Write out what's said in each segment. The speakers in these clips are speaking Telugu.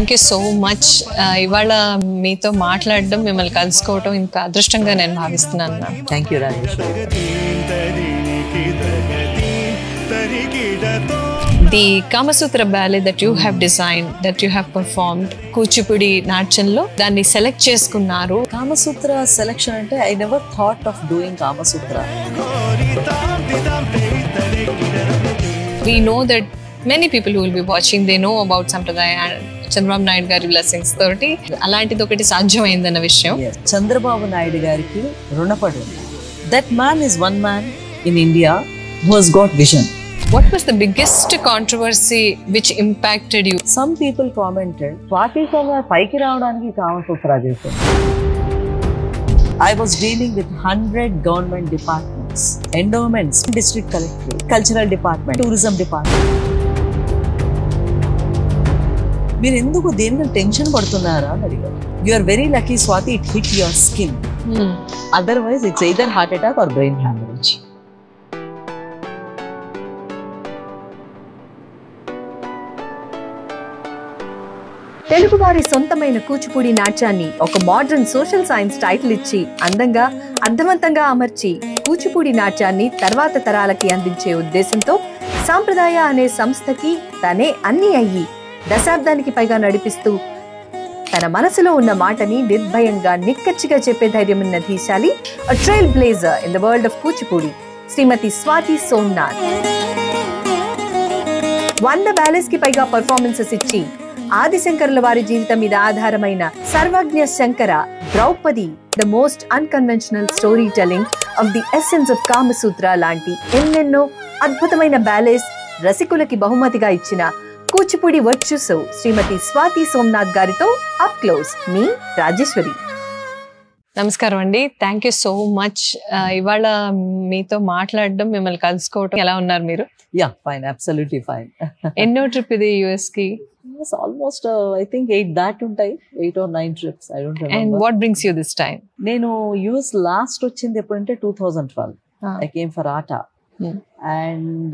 Thank you so much. ఇవాళ మీతో మాట్లాడడం, మిమ్మల్ని కలుసుకోవడం ఇంత అదృష్టంగా నేను భావిస్తున్నాను ma'am. Thank you Rajesh. The Kamasutra ballet that you have designed, that you have performed, Kuchipudi నాట్యంలో దాన్ని సెలెక్ట్ చేసుకున్నారు. కామసూత్ర సెలెక్షన్ అంటే I never thought of doing Kamasutra. We know that many people who will be watching, they know about Sampradaya and Chandrababu Naidu గారి బ్లెస్సింగ్స్ తోటి అలాంటిది ఒకటి సాధ్యమైందన్న విషయం. చంద్రబాబు నాయుడు గారికి రుణపడి ఉంది. That man is one man in India who has got vision. What was the biggest controversy which impacted you? Some people commented, Swati Somnath పైకి రావడానికి కామసూత్ర చేశారు. I was dealing with 100 government departments, endowments, district collectorate, cultural department, tourism department. మీరు ఎందుకు దేని టెన్షన్ పడుతున్నారా అని అడిగారు. You are very lucky, Swati, it hit your skin. Otherwise, it's either heart attack or brain hemorrhage. తెలుగువారి సొంతమైన కూచిపూడి నాట్యాన్ని ఒక మోడర్న్ సోషల్ సైన్స్ టైటిల్ ఇచ్చి అందంగా అర్థవంతంగా అమర్చి కూచిపూడి నాట్యాన్ని తర్వాత తరాలకి అందించే ఉద్దేశంతో సాంప్రదాయ అనే సంస్థకి తనే అన్ని అయ్యి దశాబ్దానికి పైగా నడిపిస్తూ తన మనసులో ఉన్న మాటని నిర్భయంగా నిక్కచ్చిగా చెప్పే ధైర్యం ఉన్న ధీశాలి, a trailblazer in the world of Kuchipudi, Shrimati Swathi Somnath. 100 ballets కి పైగా పర్ఫార్మెన్సెస్ ఇచ్చి ఆదిశంకరుల వారి జీవితం మీద ఆధారమైన Sarvajna Shankara, Draupadi, the most unconventional story telling of the essence of Kamasutra లాంటి ఎన్నెన్నో అద్భుతమైన బ్యాలెస్ రసికులకి బహుమతిగా ఇచ్చిన కూచిపూడి వర్చుసో శ్రీమతి స్వాతి సోమనాథ్ గారితో అప్ క్లోజ్ మీ రాజేశ్వరి. నమస్కారం అండి. Thank you so much. ఇవాళ మీతో మాట్లాడడం, మిమ్మల్ని కలుసుకోవడం. ఎలా ఉన్నారు మీరు? Yeah fine, absolutely fine. ఎన్నో ట్రిప్ ఇది యుఎస్ కి? ఆల్మోస్ట్ ఐ థింక్ 8 దాటి ఉంటాయి, 8 or 9 trips. I don't remember. And what brings you this time? నేను యుఎస్ లాస్ట్ వచ్చింది ఎప్పుడంటే 2012. I came for ATA. And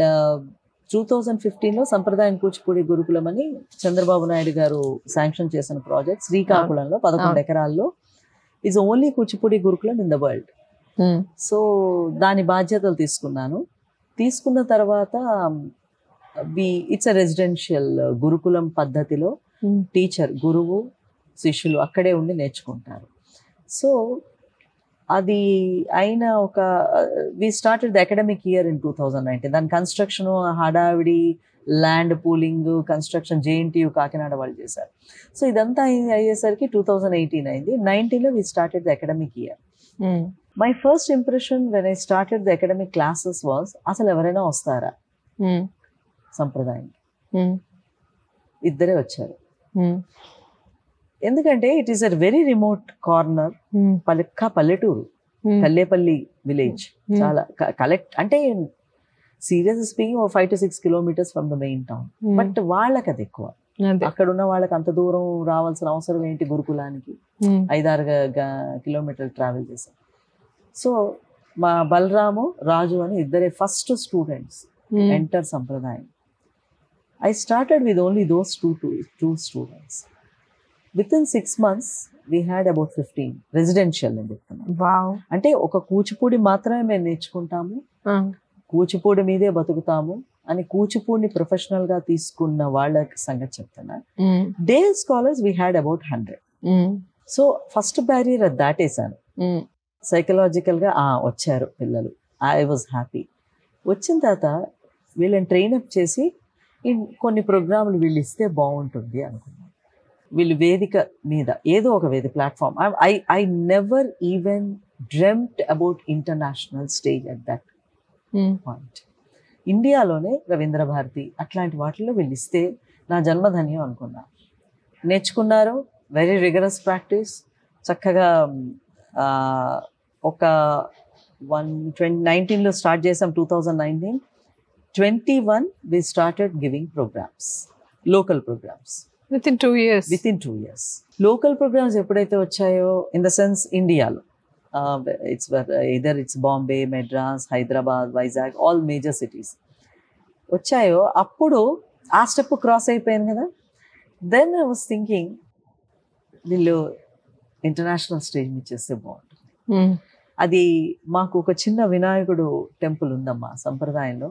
2015లో సంప్రదాయం కూచిపూడి గురుకులం అని చంద్రబాబు నాయుడు గారు శాంక్షన్ చేసిన ప్రాజెక్ట్ శ్రీకాకుళంలో 11 ఎకరాల్లో ఈజ్ ఓన్లీ కూచిపూడి గురుకులం ఇన్ ద వరల్డ్. సో దాని బాధ్యతలు తీసుకున్న తర్వాత ఇట్స్ అ రెసిడెన్షియల్ గురుకులం పద్ధతిలో టీచర్, గురువు, శిష్యులు అక్కడే ఉండి నేర్చుకుంటారు. సో అది అయిన ఒక we started the academic year in 2019. దాని కన్స్ట్రక్షన్ హడావిడి, land pooling, construction JNTU Kakinada వాళ్ళు చేశారు. సో ఇదంతా అయ్యేసరికి 2018 అయింది. 19లో we started the academic year. My first impression when I started the academic classes was, అసలు ఎవరైనా వస్తారా సంప్రదాయం? ఇద్దరే వచ్చారు. ఎందుకంటే it is a very remote corner, పల్లెటూరు, కల్లేపల్లి విలేజ్. చాలా కలెక్ట్ అంటే serious speaking 5 to 6 kilometers from the main town. But వాళ్ళకి అది ఎక్కువ. అక్కడ ఉన్న వాళ్ళకి అంత దూరం రావాల్సిన అవసరం ఏంటి? గురుకులానికి 5-6 kilometers ట్రావెల్ చేశారు. సో మా బలరాము, రాజు అని ఇద్దరే ఫస్ట్ స్టూడెంట్స్ ఎంటర్ సంప్రదాయం. I started with only those two students. Within 6 months, we had about 15 residential. Wow. అంటే ఒక కూచిపూడి మాత్రమే మేము నేర్చుకుంటాము, కూచిపూడి మీదే బతుకుతాము అని కూచిపూడిని ప్రొఫెషనల్ గా తీసుకున్న వాళ్ళ సంగతి చెప్తున్నా. Day scholars we had about 100. So first barrier అది దాటేశాను. సైకలాజికల్ గా వచ్చారు పిల్లలు, ఐ వాజ్ హ్యాపీ. వచ్చిన తర్వాత వీళ్ళని ట్రైన్అప్ చేసి కొన్ని ప్రోగ్రాములు వీళ్ళు ఇస్తే బాగుంటుంది అనుకున్నాను. వీళ్ళు వేదిక మీద ఏదో ఒక platform. I never even dreamt about international stage at that point. ఇండియాలోనే రవీంద్ర భారతి అట్లాంటి వాటిల్లో వీళ్ళు ఇస్తే నా జన్మధన్యం అనుకున్నా. నేర్చుకున్నారు, వెరీ రిగరస్ ప్రాక్టీస్. చక్కగా ఒక 2019లో స్టార్ట్ చేసాం. 2019, 21 we started giving programs, local programs. Within 2 years? Within 2 years. Local programs ఎప్పుడైతే వచ్చాయో, in the sense ఇండియాలో, it's Bombay, Madras, Hyderabad, Vizag, all major cities వచ్చాయో, అప్పుడు ఆ స్టెప్ క్రాస్ అయిపోయాను కదా. దెన్ ఐ వాస్ థింకింగ్ వీళ్ళు ఇంటర్నేషనల్ స్టేజ్ మీద చేస్తే బాగుంటుంది. అది మాకు ఒక చిన్న వినాయకుడు టెంపుల్ ఉందమ్మా సంప్రదాయంలో.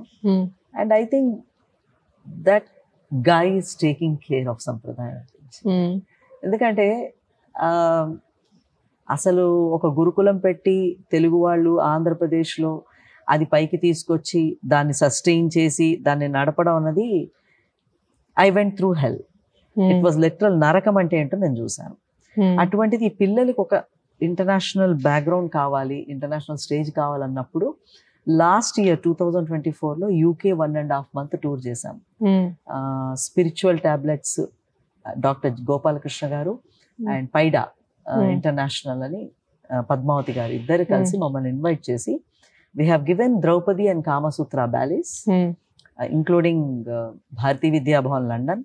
And I think that guy is taking care of సంప్రదాయం. ఎందుకంటే అసలు ఒక గురుకులం పెట్టి తెలుగు వాళ్ళు ఆంధ్రప్రదేశ్లో అది పైకి తీసుకొచ్చి దాన్ని సస్టైన్ చేసి దాన్ని నడపడం అన్నది I went through hell. It was literal. నరకం అంటే ఏంటో నేను చూసాను. అటువంటిది ఈ పిల్లలకి ఒక ఇంటర్నేషనల్ బ్యాక్గ్రౌండ్ కావాలి, ఇంటర్నేషనల్ స్టేజ్ కావాలన్నప్పుడు లాస్ట్ ఇయర్ 2024లో యూకే 1.5 month టూర్ చేశాం. Spiritual tablets doctor Gopalakrishna garu and పైడా international అని పద్మావతి గారు ఇద్దరు కలిసి మమ్మల్ని ఇన్వైట్ చేసి we have given Draupadi and Kamasutra ballets including Bharati Vidya Bhavan London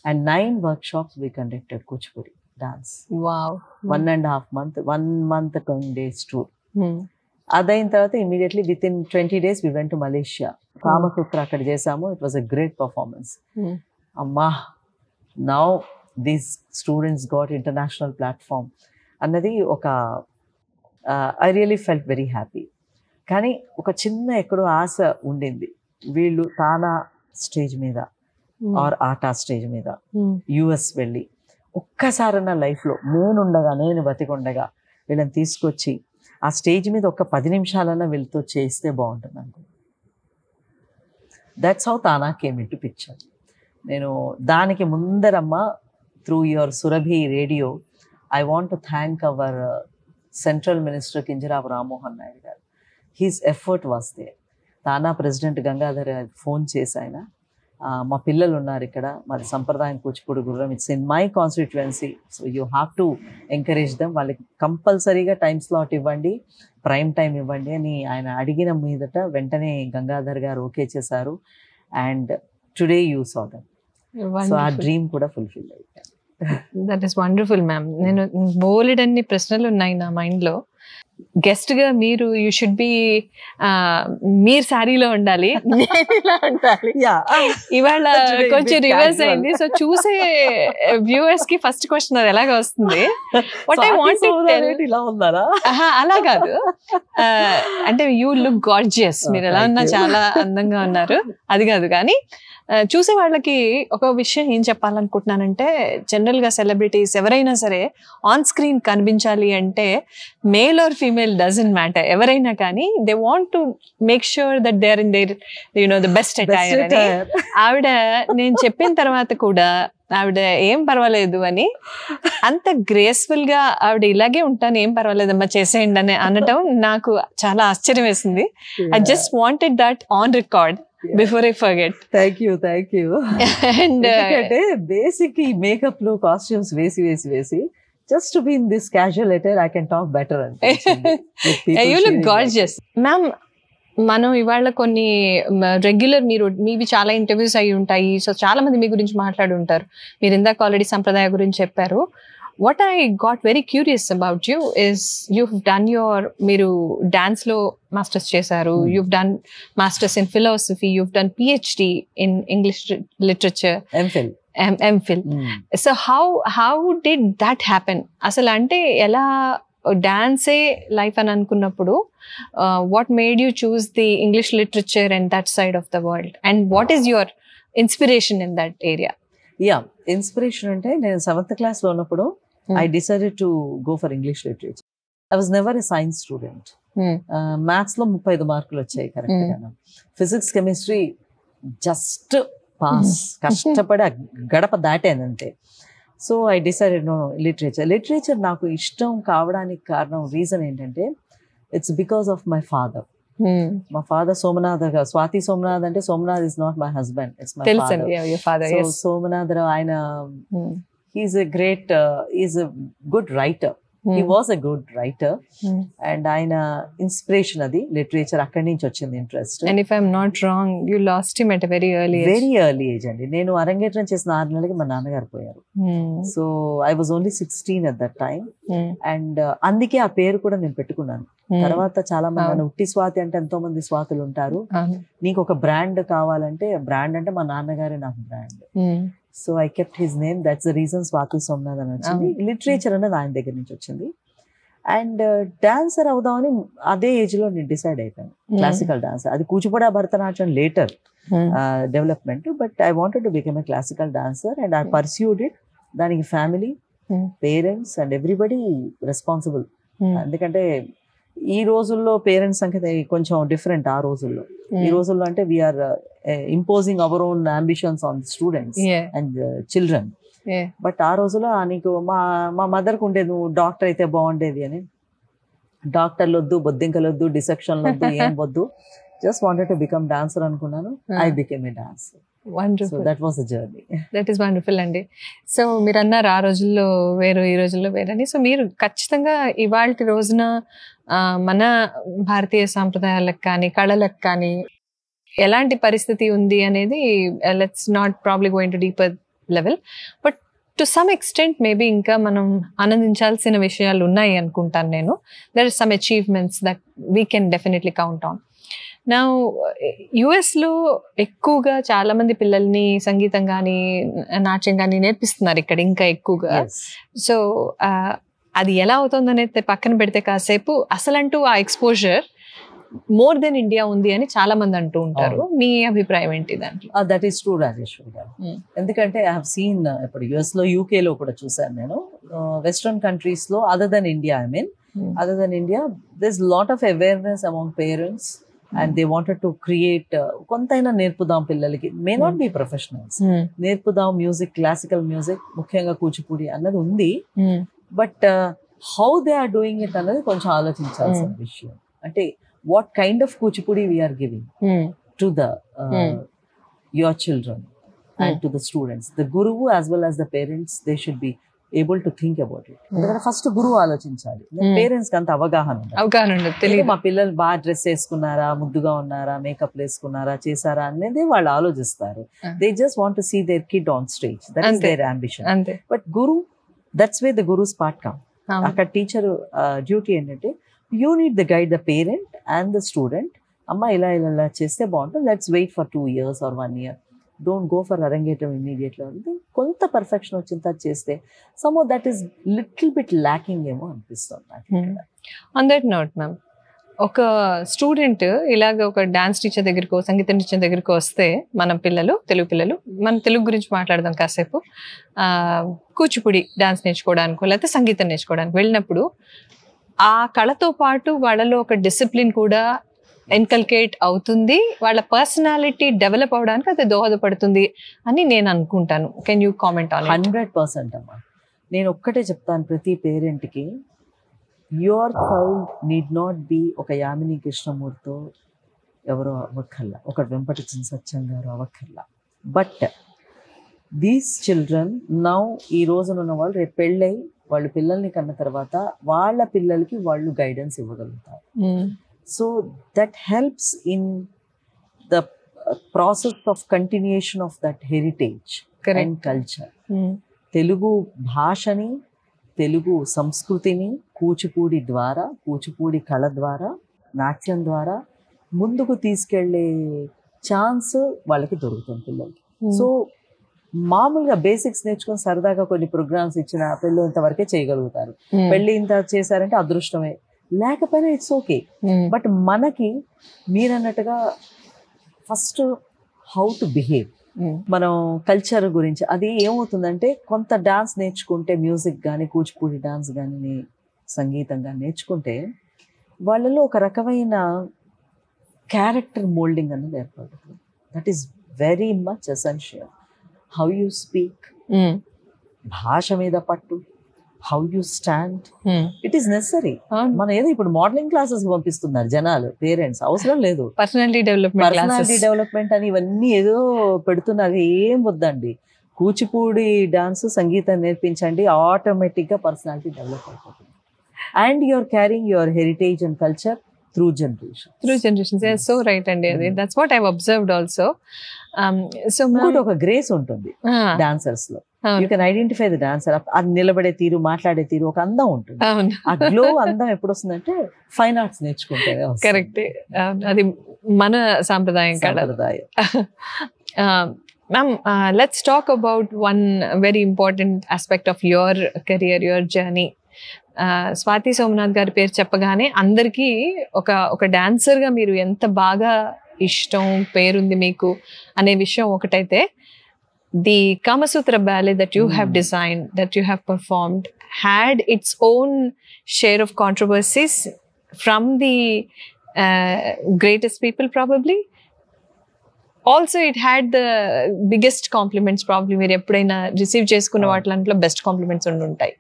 and 9 workshops we conducted Kuchipudi dance. 1.5 month 1 month 10 days tour. అదైన తర్వాత immediately with in 20 days we went to Malaysia. Kamasutra అక్కడ చేసాము. It was a great performance. అమ్మా, now these students got international platform అన్నది ఒక I really felt very happy. కానీ ఒక చిన్న ఎక్కడో ఆశ ఉండింది, వీళ్ళు తానా స్టేజ్ మీద ఆర్ ఆటా స్టేజ్ మీద యుఎస్ వెళ్ళి ఒక్కసారన్న లైఫ్లో నేను బతికొండగా వీళ్ళని తీసుకొచ్చి ఆ స్టేజ్ మీద ఒక 10 నిమిషాలన్నా వీళ్ళతో చేస్తే బాగుంటుంది అనుకో. That's how TANA came in to picture. నేను దానికి ముందరమ్మ through your Surabhi radio I want to thank our central minister Kinjarapu Rammohan Naidu garu. His effort was there. TANA president Gangadhar phone చేసి ఆయన మా పిల్లలు ఉన్నారు ఇక్కడ, మరి సంప్రదాయం కూచిపూడి గుర్రం, it's in my constituency, so you have to encourage them, వాళ్ళకి కంపల్సరీగా టైం స్లాట్ ఇవ్వండి, ప్రైమ్ టైం ఇవ్వండి అని ఆయన అడిగిన మీదట వెంటనే గంగాధర్ గారు ఓకే చేశారు. And today you saw them. So ఆ డ్రీమ్ కూడా ఫుల్ఫిల్ అయ్యింది. That is wonderful ma'am. నేను బోలెడన్ని ప్రశ్నలు ఉన్నాయి నా మైండ్లో. గెస్ట్ గా మీరు యూ షుడ్ బి మీరు శారీలో ఉండాలి, ఉండాలి. ఇవాళ కొంచెం రివర్స్ అయింది. సో చూసే వ్యూవర్స్ కి ఫస్ట్ క్వశ్చన్ అది ఎలాగ వస్తుంది, వాట్ ఐ వాంట్ ఇలా ఉన్నారా? అలా కాదు, అంటే యూ లుక్ గార్జియస్, మీరు ఎలా ఉన్నా చాలా అందంగా ఉన్నారు, అది కాదు. కానీ చూసే వాళ్ళకి ఒక విషయం ఏం చెప్పాలనుకుంటున్నానంటే, జనరల్ గా సెలబ్రిటీస్ ఎవరైనా సరే ఆన్ స్క్రీన్ కనిపించాలి అంటే male or female doesn't matter, ఎవరైనా కానీ they want to make sure that they are in their the best attire అని. ఆవిడ నేను చెప్పిన తర్వాత కూడా ఆవిడ ఏం పర్వాలేదు అని అంత గ్రేస్ఫుల్ గా ఆవిడ ఇలాగే ఉంటాను, ఏం పర్వాలేదమ్మా చేసేయండి అని అనటం నాకు చాలా ఆశ్చర్యం వేసింది. I just wanted that on record before I forget. Thank you. And basic makeup lo costumes vesi just to be in this casual attire I can talk better and you look gorgeous ma'am. మనం ఇవాళ కొన్ని రెగ్యులర్ మీవి చాలా ఇంటర్వ్యూస్ అయి ఉంటాయి, సో చాలా మంది మీ గురించి మాట్లాడి ఉంటారు. మీరు ఇందాక ఆల్రెడీ సంప్రదాయ గురించి చెప్పారు. What I got very curious about you is you've done మీరు డాన్స్ లో మాస్టర్స్ చేశారు, you've done masters in philosophy, you've done PhD in English literature, MPhil. So how did that happen? అసలు అంటే ఎలా డాన్సే లైఫ్ అని అనుకున్నప్పుడు what made you choose the English literature and that side of the world, and what is your inspiration in that area? Inspiration అంటే నేను 7th class లో ఉన్నప్పుడు I decided to go for English literature. I was never a science student. Maths లో 35 మార్కులు వచ్చాయి కరెక్ట్ గా. ఫిజిక్స్ కెమిస్ట్రీ జస్ట్ పాస్, కష్టపడి గడప దాటాను అంతే. So I decided no literature నాకు ఇష్టం కావడానికి కారణం రీజన్ ఏంటంటే it's because of my father. మా ఫాదర్ సోమనాథ్ గారు, స్వాతి సోమనాథ్ అంటే Somanath is not my husband, it's my father. So Somanath ఆయన he's a good writer. He was a good writer. And ఆయన ఇన్స్పిరేషన్ అది లిటరేచర్, అక్కడి నుంచి వచ్చింది interest. And if I'm not wrong, you lost him at a very early age అండి. నేను అరంగేట్రం చేసిన 6 నెలలకి మా నాన్నగారు పోయారు. So I was only 16 at that time. And అందుకే ఆ పేరు కూడా నేను పెట్టుకున్నాను. తర్వాత చాలా మంది ఉట్టి స్వాతి అంటే ఎంతో మంది స్వాతులు ఉంటారు, నీకు ఒక బ్రాండ్ కావాలంటే, బ్రాండ్ అంటే మా నాన్నగారే నాకు brand. So I kept his name. That's the reason Swathi Somnath అని వచ్చింది. లిటరేచర్ అనేది ఆయన దగ్గర నుంచి వచ్చింది. అండ్ డాన్సర్ అవుదామని అదే ఏజ్ లో నేను డిసైడ్ అయిపోయాను. క్లాసికల్ డాన్సర్, అది Kuchipudi Bharatanatyam later development, but I wanted to become a classical dancer and I pursued it. దానికి family, parents and everybody responsible. ఎందుకంటే ఈ రోజుల్లో పేరెంట్స్ సంఖ్య కొంచెం డిఫరెంట్. ఆ రోజుల్లో, ఈ రోజుల్లో అంటే we're imposing our own ambitions on students and children. But ఆ రోజుల్లో నీకు మా మదర్కి ఉండేది, నువ్వు డాక్టర్ అయితే బాగుండేది అని. డాక్టర్లు వద్దు, బొద్దింకలు వద్దు, డిసెక్షన్లు వద్దు, ఏం వద్దు, just wanted to become dancer అనుకున్నాను. I became a dancer. Wonderful. That was the journey. That is wonderful అండి. సో మీరు అన్నారు ఆ రోజుల్లో వేరు, ఈ రోజుల్లో వేరని. సో మీరు ఖచ్చితంగా ఇవాళ రోజున మన భారతీయ సాంప్రదాయాలకు కానీ కళలకు కానీ ఎలాంటి పరిస్థితి ఉంది అనేది, let's not probably going to deeper level, but to some extent maybe ఇంకా మనం ఆనందించాల్సిన విషయాలు ఉన్నాయి అనుకుంటాను నేను. There are some achievements that we can definitely count on. నా యుఎస్లో ఎక్కువగా చాలా మంది పిల్లల్ని సంగీతం కానీ నాట్యం కానీ నేర్పిస్తున్నారు ఇక్కడ ఇంకా ఎక్కువగా. సో అది ఎలా అవుతుంది అనేది పక్కన పెడితే కాసేపు అసలంటూ ఆ ఎక్స్పోజర్ మోర్ దెన్ ఇండియా ఉంది అని చాలా మంది అంటూ ఉంటారు. మీ అభిప్రాయం ఏంటి దాంట్లో? That is true Rajeshwari garu. ఎందుకంటే ఐ హావ్ సీన్ ఇప్పుడు యుఎస్ లో, యూకే లో కూడా చూసాను నేను. వెస్టర్న్ కంట్రీస్ లో other than India, I mean other than India, there is lot of awareness among parents and they wanted to create. కొంతైనా నేర్పుదాం పిల్లలకి, మే నాట్ బి ప్రొఫెషనల్స్, నేర్పుదాం మ్యూజిక్, క్లాసికల్ మ్యూజిక్, ముఖ్యంగా కూచిపూడి అన్నది ఉంది. But how they are doing it అన్నది కొంచెం ఆలోచించాల్సిన విషయం. అంటే what kind of kuchipudi we are giving to the your children and to the students. The guru as well as the parents, they should be able to think about it. ఎందుకంటే ఫస్ట్ గురువు ఆలోచించాలి. పేరెంట్స్ కి అంత అవగాహన ఉండదు. మా పిల్లలు బాగా డ్రెస్ వేసుకున్నారా, ముద్దుగా ఉన్నారా, మేకప్ వేసుకున్నారా, చేశారా అనేది వాళ్ళు ఆలోచిస్తారు. They just want to see their kid on stage. That is their ambition. But guru, that's way the guru's part come. అక్కడ టీచర్ డ్యూటీ ఏంటంటే, you need the guide the parent and the student. Amma ila cheste baguntadi, let's wait for 2 years or 1 year, don't go for arangetam immediately. Konta perfection vachinta cheste somehow that is little bit lacking emo anpistundi. On that note ma'am, ఒక స్టూడెంట్ ఇలాగ ఒక డాన్స్ టీచర్ దగ్గరికి, సంగీత టీచర్ దగ్గరికి వస్తే, మన పిల్లలు, తెలుగు పిల్లలు, మన తెలుగు గురించి మాట్లాడదాం కాసేపు, కూచిపూడి డాన్స్ నేర్చుకోవడానికి లేకపోతే సంగీతం నేర్చుకోవడానికి వెళ్ళినప్పుడు ఆ కళతో పాటు వాళ్ళలో ఒక డిసిప్లిన్ కూడా ఎన్కల్కేట్ అవుతుంది, వాళ్ళ పర్సనాలిటీ డెవలప్ అవడానికి అది దోహదపడుతుంది అని నేను అనుకుంటాను. Can you comment on? 100% అమ్మా. నేను ఒక్కటే చెప్తాను ప్రతి పేరెంట్కి, your child need not be ఒక యామిని కృష్ణమూర్తితో ఎవరో అవ్వక్కర్లా, ఒక వెంపటి సత్యం గారు అవ్వక్కర్లా. బట్ దీస్ చిల్డ్రన్ నౌ, ఈ రోజున ఉన్న వాళ్ళు రేపు పెళ్ళై వాళ్ళు పిల్లల్ని కన్న తర్వాత వాళ్ళ పిల్లలకి వాళ్ళు గైడెన్స్ ఇవ్వగలుగుతారు. So that helps in the process of continuation of that heritage and culture. Telugu భాషని, తెలుగు సంస్కృతిని కూచిపూడి ద్వారా, కూచిపూడి కళ ద్వారా, నాట్యం ద్వారా ముందుకు తీసుకెళ్లే ఛాన్స్ వాళ్ళకి దొరుకుతుంది పిల్లలకి. సో మామూలుగా బేసిక్స్ నేర్చుకుని సరదాగా కొన్ని ప్రోగ్రామ్స్ ఇచ్చిన పెళ్ళి ఇంతవరకే చేయగలుగుతారు. పెళ్లి ఇంత చేశారంటే అదృష్టమే, లేకపోయినా ఇట్స్ ఓకే. బట్ మనకి మీరన్నట్టుగా ఫస్ట్ హౌ టు బిహేవ్, మనం కల్చర్ గురించి, అది ఏమవుతుందంటే కొంత డాన్స్ నేర్చుకుంటే, మ్యూజిక్ కానీ కూచిపూడి డాన్స్ కానీ సంగీతం కానీ నేర్చుకుంటే వాళ్ళలో ఒక రకమైన క్యారెక్టర్ మోల్డింగ్ అనేది ఏర్పడుతుంది. That is very much essential. How you speak, భాష మీద పట్టు, how you stand, it is necessary. మనం ఏదో ఇప్పుడు మోడలింగ్ క్లాసెస్ పంపిస్తున్నారు జనాలు, పేరెంట్స్, అవసరం లేదు. పర్సనాలిటీ డెవలప్మెంట్ అని ఇవన్నీ ఏదో పెడుతున్నారు. ఏం వద్దండి, కూచిపూడి డాన్స్, సంగీతం నేర్పించండి, ఆటోమేటిక్గా పర్సనాలిటీ డెవలప్ అయిపోతుంది. And you're carrying your heritage and culture through generations. Yes, so right అండి. అది that's what I've observed also. So ఒక గ్రేస్ ఉంటుంది డాన్సర్స్ లో. You can identify the dancer. అది నిలబడే తీరు, మాట్లాడే తీరు, ఒక అందం ఉంటుంది. ఆ గ్లో, అందం ఎప్పుడు వస్తుందంటే ఫైన్ ఆర్ట్స్ నేర్చుకుంటే. కరెక్ట్, అది మన సాంప్రదాయం. Ma'am, let's talk about one very important aspect of your career, your journey. Swathi Somnath గారి పేరు చెప్పగానే అందరికీ ఒక డాన్సర్గా మీరు ఎంత బాగా ఇష్టం పేరుంది మీకు అనే విషయం ఒకటైతే, the Kamasutra ballet that you have designed, that you have performed, had its own share of controversies from the greatest people probably. Also it had the biggest compliments probably. మీరు ఎప్పుడైనా రిసీవ్ చేసుకున్న వాటిలో బెస్ట్ కాంప్లిమెంట్స్ ఉంటాయి.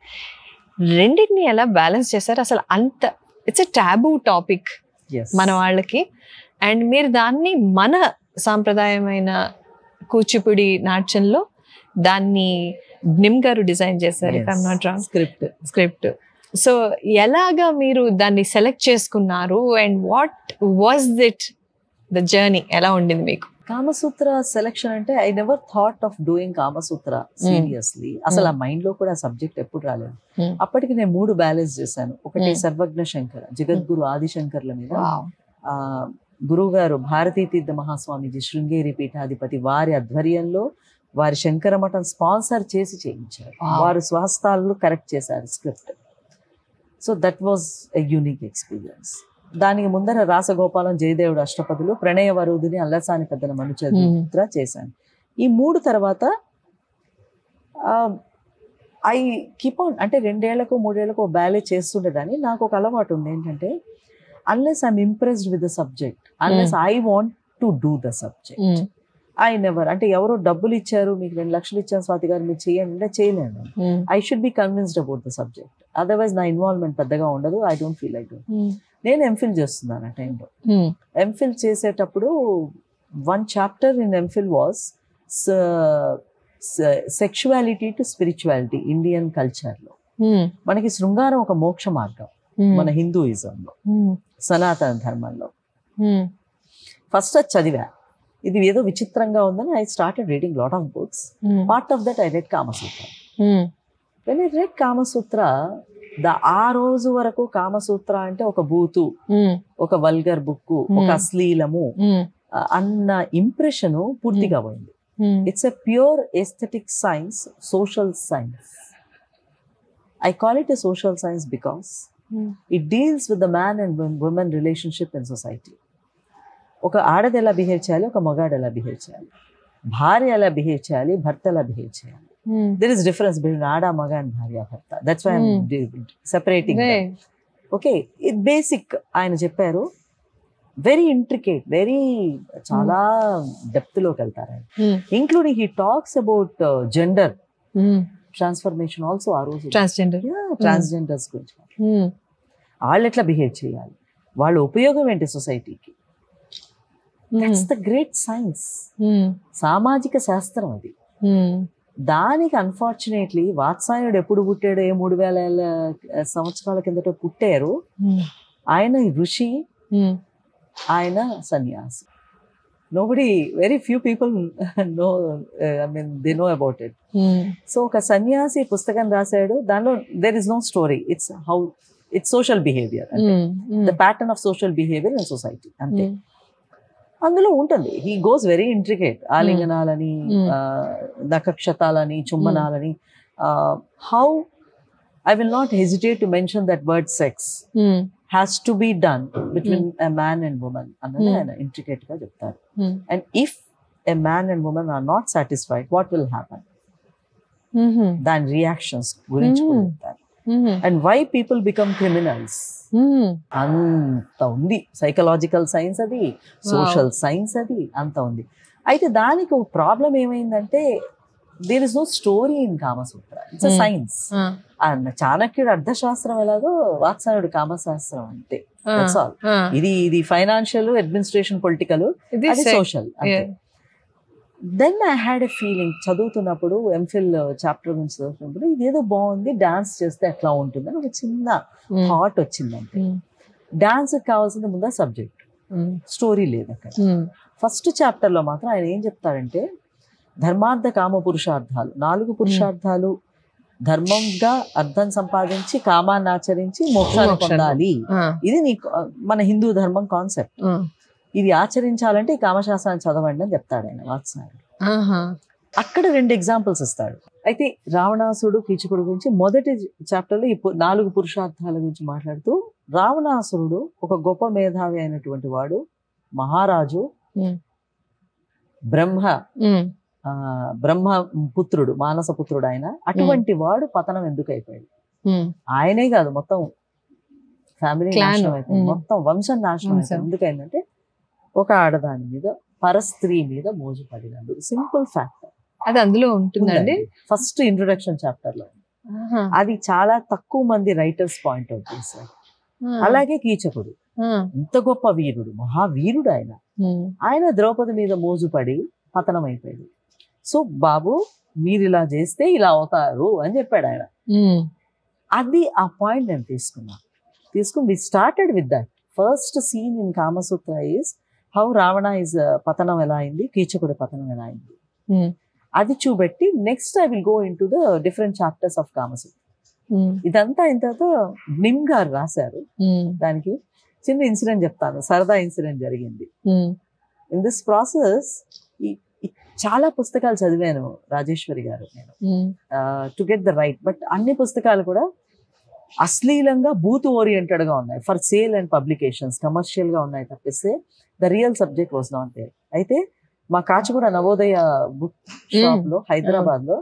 రెండింటిని ఎలా బ్యాలెన్స్ చేశారు అసలు? అంత ఇట్స్ ఎ టాబూ టాపిక్ మన వాళ్ళకి, అండ్ మీరు దాన్ని మన సాంప్రదాయమైన కూచిపూడి నాట్యంలో దాన్ని నిమ్ గారు డిజైన్ చేశారు, if I'm not wrong. Script. So ఎలాగా మీరు దాన్ని సెలెక్ట్ చేసుకున్నారు, and what was it, the journey ఎలా ఉండింది మీకు? కామసూత్ర సెలెక్షన్ అంటే I never thought of doing Kamasutra seriously. అసలు ఆ మైండ్ లో కూడా సబ్జెక్ట్ ఎప్పుడు రాలేదు. అప్పటికి నేను 3 బ్యాలెన్స్ చేశాను. ఒకటి సర్వజ్ఞ శంకర, జగద్గురు ఆదిశంకర్ల మీద గురువు గారు భారతీ తీర్థ మహాస్వామిజీ శృంగేరి పీఠాధిపతి వారి ఆధ్వర్యంలో వారి శంకర మఠం స్పాన్సర్ చేసి చేయించారు. వారు స్వహస్తాలు కరెక్ట్ చేశారు script. So that was a unique experience. దానికి ముందర రాసగోపాలం, జయదేవుడు అష్టపదులు, ప్రణయ వరుదిని, అల్లసాని పెద్దల మనుచరిత్ర చేశాను. ఈ 3 తర్వాత ఐ కీప్ ఆన్, అంటే 2 ఏళ్లకు 3 ఏళ్లకు బ్యాలే చేస్తుండేదాన్ని. నాకు ఒక అలవాటు ఉంది ఏంటంటే, unless I'm impressed with the subject, unless I want to do the subject, I never, అంటే ఎవరో డబ్బులు ఇచ్చారు, మీకు 2 లక్షలు ఇచ్చాను స్వాతి గారు మీరు చేయండి అంటే చేయలేను. I should be convinced about the subject, otherwise నా ఇన్వాల్వ్మెంట్ పెద్దగా ఉండదు. I don't feel like it. నేను ఎంఫిల్ చేస్తున్నాను ఆ టైంలో. ఎంఫిల్ చేసేటప్పుడు 1 chapter in MPhil was sexuality to spirituality Indian కల్చర్లో. మనకి శృంగారం ఒక మోక్ష మార్గం మన హిందూయిజంలో, సనాతన ధర్మంలో. ఫస్ట్ అది చదివా, ఇది ఏదో విచిత్రంగా ఉందని I started reading lot of books. Part of that I read Kamasutra. When I read Kamasutra, ఆ రోజు వరకు కామసూత్ర అంటే ఒక బూతు, ఒక వల్గర్ బుక్, ఒక అశ్లీలము అన్న ఇంప్రెషన్ పూర్తిగా పోయింది. It's a pure aesthetic science, social science. I call it a social science because it deals with the man and women relationship in society. ఒక ఆడది ఎలా బిహేవ్ చేయాలి, ఒక మగాడు ఎలా బిహేవ్ చేయాలి, భార్య ఎలా బిహేవ్ చేయాలి, భర్త ఎలా బిహేవ్ చేయాలి. There is difference between Ada, Maga and Bharya Bharta. That's why I'm separating them. Okay, it basic ఆయన చెప్పారు. వెరీ ఇంట్రికేట్, వెరీ చాలా డెప్త్ లోకి వెళ్తారు ఆయన. Including he talks about gender transformation also. ఆ రోజు ట్రాన్స్జెండర్స్ గురించి వాళ్ళు ఎట్లా బిహేవ్ చేయాలి, వాళ్ళ ఉపయోగం ఏంటి సొసైటీకి. దట్స్ ద గ్రేట్ సైన్స్, సామాజిక శాస్త్రం అది. దానికి అన్ఫార్చునేట్లీ వాత్సాయనుడు ఎప్పుడు పుట్టాడో, 3000 సంవత్సరాల కిందట పుట్టారు. ఆయన ఋషి, ఆయన సన్యాసి. Nobody, very few people know, I mean they know about it. So ఒక సన్యాసి పుస్తకం రాశాడు, దానిలో there is no story, it's how it's social behaviour, అంటే the pattern of social behaviour in society అంతే. అందులో ఉంటుంది. He goes very intricate. ఆలింగనాలని, నఖక్షతాలని, చుమ్మనాలని, how I will not hesitate to mention that word sex has to be done between a man and woman అన్నది ఆయన ఇంట్రికేట్ గా చెప్తారు. And if a man and women are not satisfied, what will happen, దాని రియాక్షన్స్ గురించి కూడా చెప్తారు. And why people become criminals, అంత ఉంది. సైకలాజికల్ సైన్స్ అది, సోషల్ సైన్స్ అది, అంత ఉంది. అయితే దానికి ఒక ప్రాబ్లం ఏమైందంటే, there is no story in Kamasutra, it's a science. Chanakyudu Arthashastram ఎలాగో వాత్సాయనుడు కామశాస్త్రం అంతే. That's all. ఇది ఫైనాన్షియల్, అడ్మినిస్ట్రేషన్, పొలిటికల్, అది సోషల్ అంతే. Then I had a feeling చదువుతున్నప్పుడు, ఎంఫిల్ చాప్టర్ గురించి చదువుతున్నప్పుడు, ఇదేదో బాగుంది, డాన్స్ చేస్తే ఎట్లా ఉంటుందని ఒక చిన్న థాట్ వచ్చిందంటే. డాన్స్ కావాల్సింది ముందు సబ్జెక్ట్, స్టోరీ లేదు అక్కడ. ఫస్ట్ చాప్టర్ లో మాత్రం ఆయన ఏం చెప్తాడంటే, ధర్మార్థ కామ పురుషార్థాలు, 4 పురుషార్థాలు ధర్మంగా అర్థం సంపాదించి కామాన్ని ఆచరించి మోక్షాన్ని పొందాలి. ఇది నీకు మన హిందూ ధర్మం కాన్సెప్ట్. ఇది ఆచరించాలంటే ఈ కామశాస్త్రాన్ని చదవండి అని చెప్తాడు ఆయన వాత్సాయనుడు. అక్కడ 2 ఎగ్జాంపుల్స్ ఇస్తాడు. అయితే రావణాసుడు కీచకుడు గురించి మొదటి చాప్టర్లో ఈ 4 పురుషార్థాల గురించి మాట్లాడుతూ, రావణాసురుడు ఒక గొప్ప మేధావి అయినటువంటి వాడు, మహారాజు, బ్రహ్మ పుత్రుడు, మానస పుత్రుడు ఆయన. అటువంటి వాడు పతనం ఎందుకు అయిపోయాడు? ఆయనే కాదు, మొత్తం ఫ్యామిలీ నాశనం అయిపోయింది, మొత్తం వంశం నాశనం అయిపోయింది. ఎందుకైందంటే ఒక ఆడదాని మీద, పరస్త్రీ మీద మోజు పడినందుకు. Simple fact. అది అందులో ఉంటుందండి ఫస్ట్ ఇంట్రొడక్షన్ చాప్టర్ లో. అది చాలా తక్కువ మంది రైటర్స్ పాయింట్ అవుట్ చేశారు. అలాగే కీచకుడు ఇంత గొప్ప వీరుడు, మహావీరుడు ఆయన. ఆయన ద్రౌపది మీద మోజు పడి పతనం అయిపోయాడు. సో బాబు మీరు ఇలా చేస్తే ఇలా అవుతారు అని చెప్పాడు ఆయన. అది ఆ పాయింట్ నేను తీసుకుని we started with that. First scene in Kamasutra is how Ravana is పతనం ఎలా అయింది, కీచకుడి పతనం ఎలా అయింది, అది చూపెట్టి next I will go into the different chapters of Kamasutra. ఇదంతా అయిన తర్వాత నిమ్ గారు రాశారు. దానికి చిన్న ఇన్సిడెంట్ చెప్తాను, సరదా ఇన్సిడెంట్ జరిగింది. ఇన్ దిస్ ప్రాసెస్ చాలా పుస్తకాలు చదివాను రాజేశ్వరి గారు నేను, to get the right. But అన్ని పుస్తకాలు కూడా అశ్లీలంగా బూత్ ఓరియంటెడ్ గా ఉన్నాయి, for sale and publications, commercial గా ఉన్నాయి తప్పిస్తే the real subject was not there. అయితే మా కాచిగూడ నవోదయ బుక్ షాప్ లో హైదరాబాద్ లో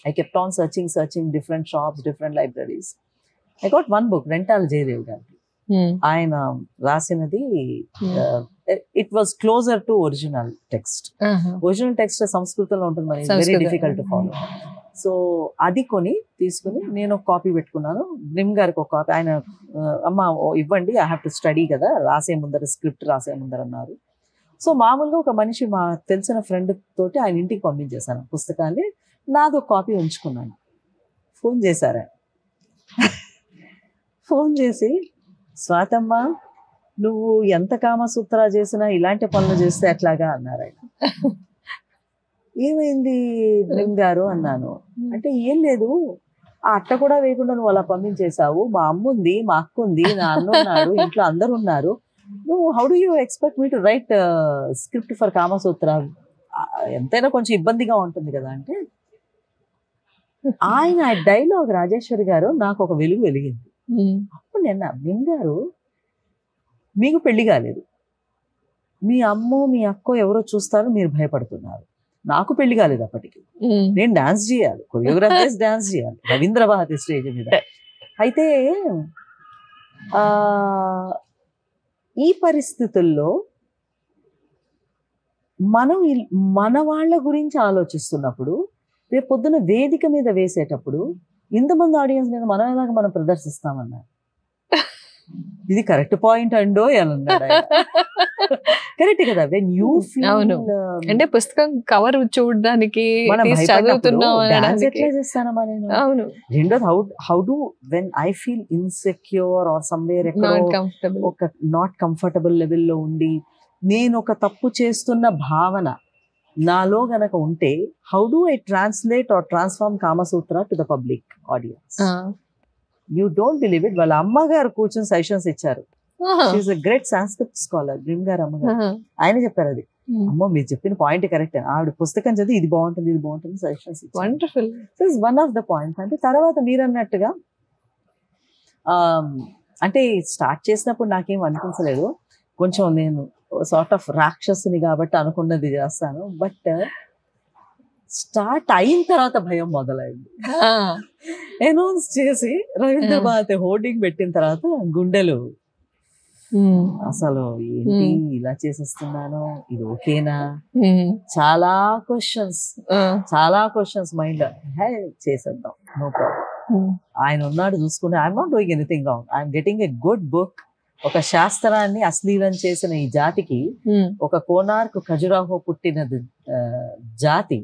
I kept on searching different shops, different libraries. I got one book, Rental Jaydev గారి. ఆయన రాసినది, it was closer to original text. Original text సంస్కృతంలో ఉంటుంది, మరి very difficult to follow. So అది తీసుకుని నేను ఒక కాపీ పెట్టుకున్నాను, నిమ్ గారికి ఒక కాపీ. ఆయన అమ్మ ఇవ్వండి, ఐ హ్యావ్ టు స్టడీ కదా, రాసే ముందర స్క్రిప్ట్ రాసే ముందర అన్నారు. సో మామూలుగా ఒక మనిషి, మా తెలిసిన ఫ్రెండ్ తోటి ఆయన ఇంటికి పంపించేశాను పుస్తకాన్ని, నాది ఒక కాపీ ఉంచుకున్నాను. ఫోన్ చేశారు, ఫోన్ చేసి స్వాతమ్మ నువ్వు ఎంత కామసూత్ర చేసినా ఇలాంటి పనులు చేస్తే ఎట్లాగా అన్నారు ఆయన. ఏమైంది నిమ్ గారు అన్నాను. అంటే ఏం లేదు, ఆ అట్ట కూడా వేయకుండా నువ్వు అలా పంపించేశావు, మా అమ్మ ఉంది, మా అక్క ఉంది, నా అన్న ఉన్నాడు, ఇంట్లో అందరు ఉన్నారు, నువ్వు how do you expect me to right script for Kamasutra, ఎంతైనా కొంచెం ఇబ్బందిగా ఉంటుంది కదా అంటే. ఆయన డైలాగ్ రాజేశ్వరి గారు నాకు ఒక వెలుగు వెలిగింది. అప్పుడు నేను, నిమ్ గారు మీకు పెళ్లి కాలేదు, మీ అమ్మో మీ అక్కో ఎవరో చూస్తారు, మీరు భయపడుతున్నారు. నాకు పెళ్లి కాలేదు అప్పటికి, నేను డాన్స్ చేయాలి, కొరియోగ్రాఫ్ చేసి డాన్స్ చేయాలి రవీంద్ర భారతి స్టేజ్ మీద. అయితే ఈ పరిస్థితుల్లో మనం మన వాళ్ళ గురించి ఆలోచిస్తున్నప్పుడు, రేపు పొద్దున వేదిక మీద వేసేటప్పుడు ఇంతమంది ఆడియన్స్ మీద మనం ఎలాగ మనం ప్రదర్శిస్తామన్నారు. ఇది కరెక్ట్ పాయింట్ అండో అని అన్నాడు. కరెక్ట్ కదా, వెన్ యూ ఫీల్ అంటే పుస్తకం కవర్ చూడడానికి ఎట్లా చేస్తానమ్మా నేను. రెండోది how do when I feel insecure or somewhere ఒక నాట్ కంఫర్టబుల్ లెవెల్లో ఉండి నేను ఒక తప్పు చేస్తున్న భావన నాలో గనక ఉంటే, how do I translate or transform Kamasutra to the public audience. You don't believe it, వాళ్ళ అమ్మగారు కూర్చొని సజెషన్స్ ఇచ్చారు. She's a great Sanskrit scholar, నిమ్ గారు అమ్మగారు. ఆయన చెప్పారు అది, అమ్మో మీరు చెప్పిన పాయింట్ కరెక్ట్, ఆవిడ పుస్తకం చదివి ఇది బాగుంటుంది ఇది బాగుంటుంది సజెషన్స్ ఇచ్చారు. Wonderful. So is one of the points. అంటే తర్వాత మీరు అన్నట్టుగా అంటే స్టార్ట్ చేసినప్పుడు నాకేం అనిపించలేదు, కొంచెం నేను సార్ట్ ఆఫ్ రాక్షసుని కాబట్టి అనుకున్నది చేస్తాను. బట్ స్టార్ట్ అయిన తర్వాత భయం మొదలైంది. అనౌన్స్ చేసి రవీంద్ర భారతి హోర్డింగ్ పెట్టిన తర్వాత గుండెలు అసలు ఏంటి ఇలా చేసేస్తున్నాను, ఇది ఓకేనా, చాలా క్వశ్చన్స్ మైండ్ లో. చేసేద్దాం, నో ప్రాబ్లం, ఆయన ఉన్నాడు చూసుకుంటే, I'm not doing anything wrong, I'm getting a good book. ఒక శాస్త్రాన్ని అశ్లీలం చేసిన ఈ జాతికి, ఒక కోనార్క్ ఖజురాహో పుట్టిన జాతి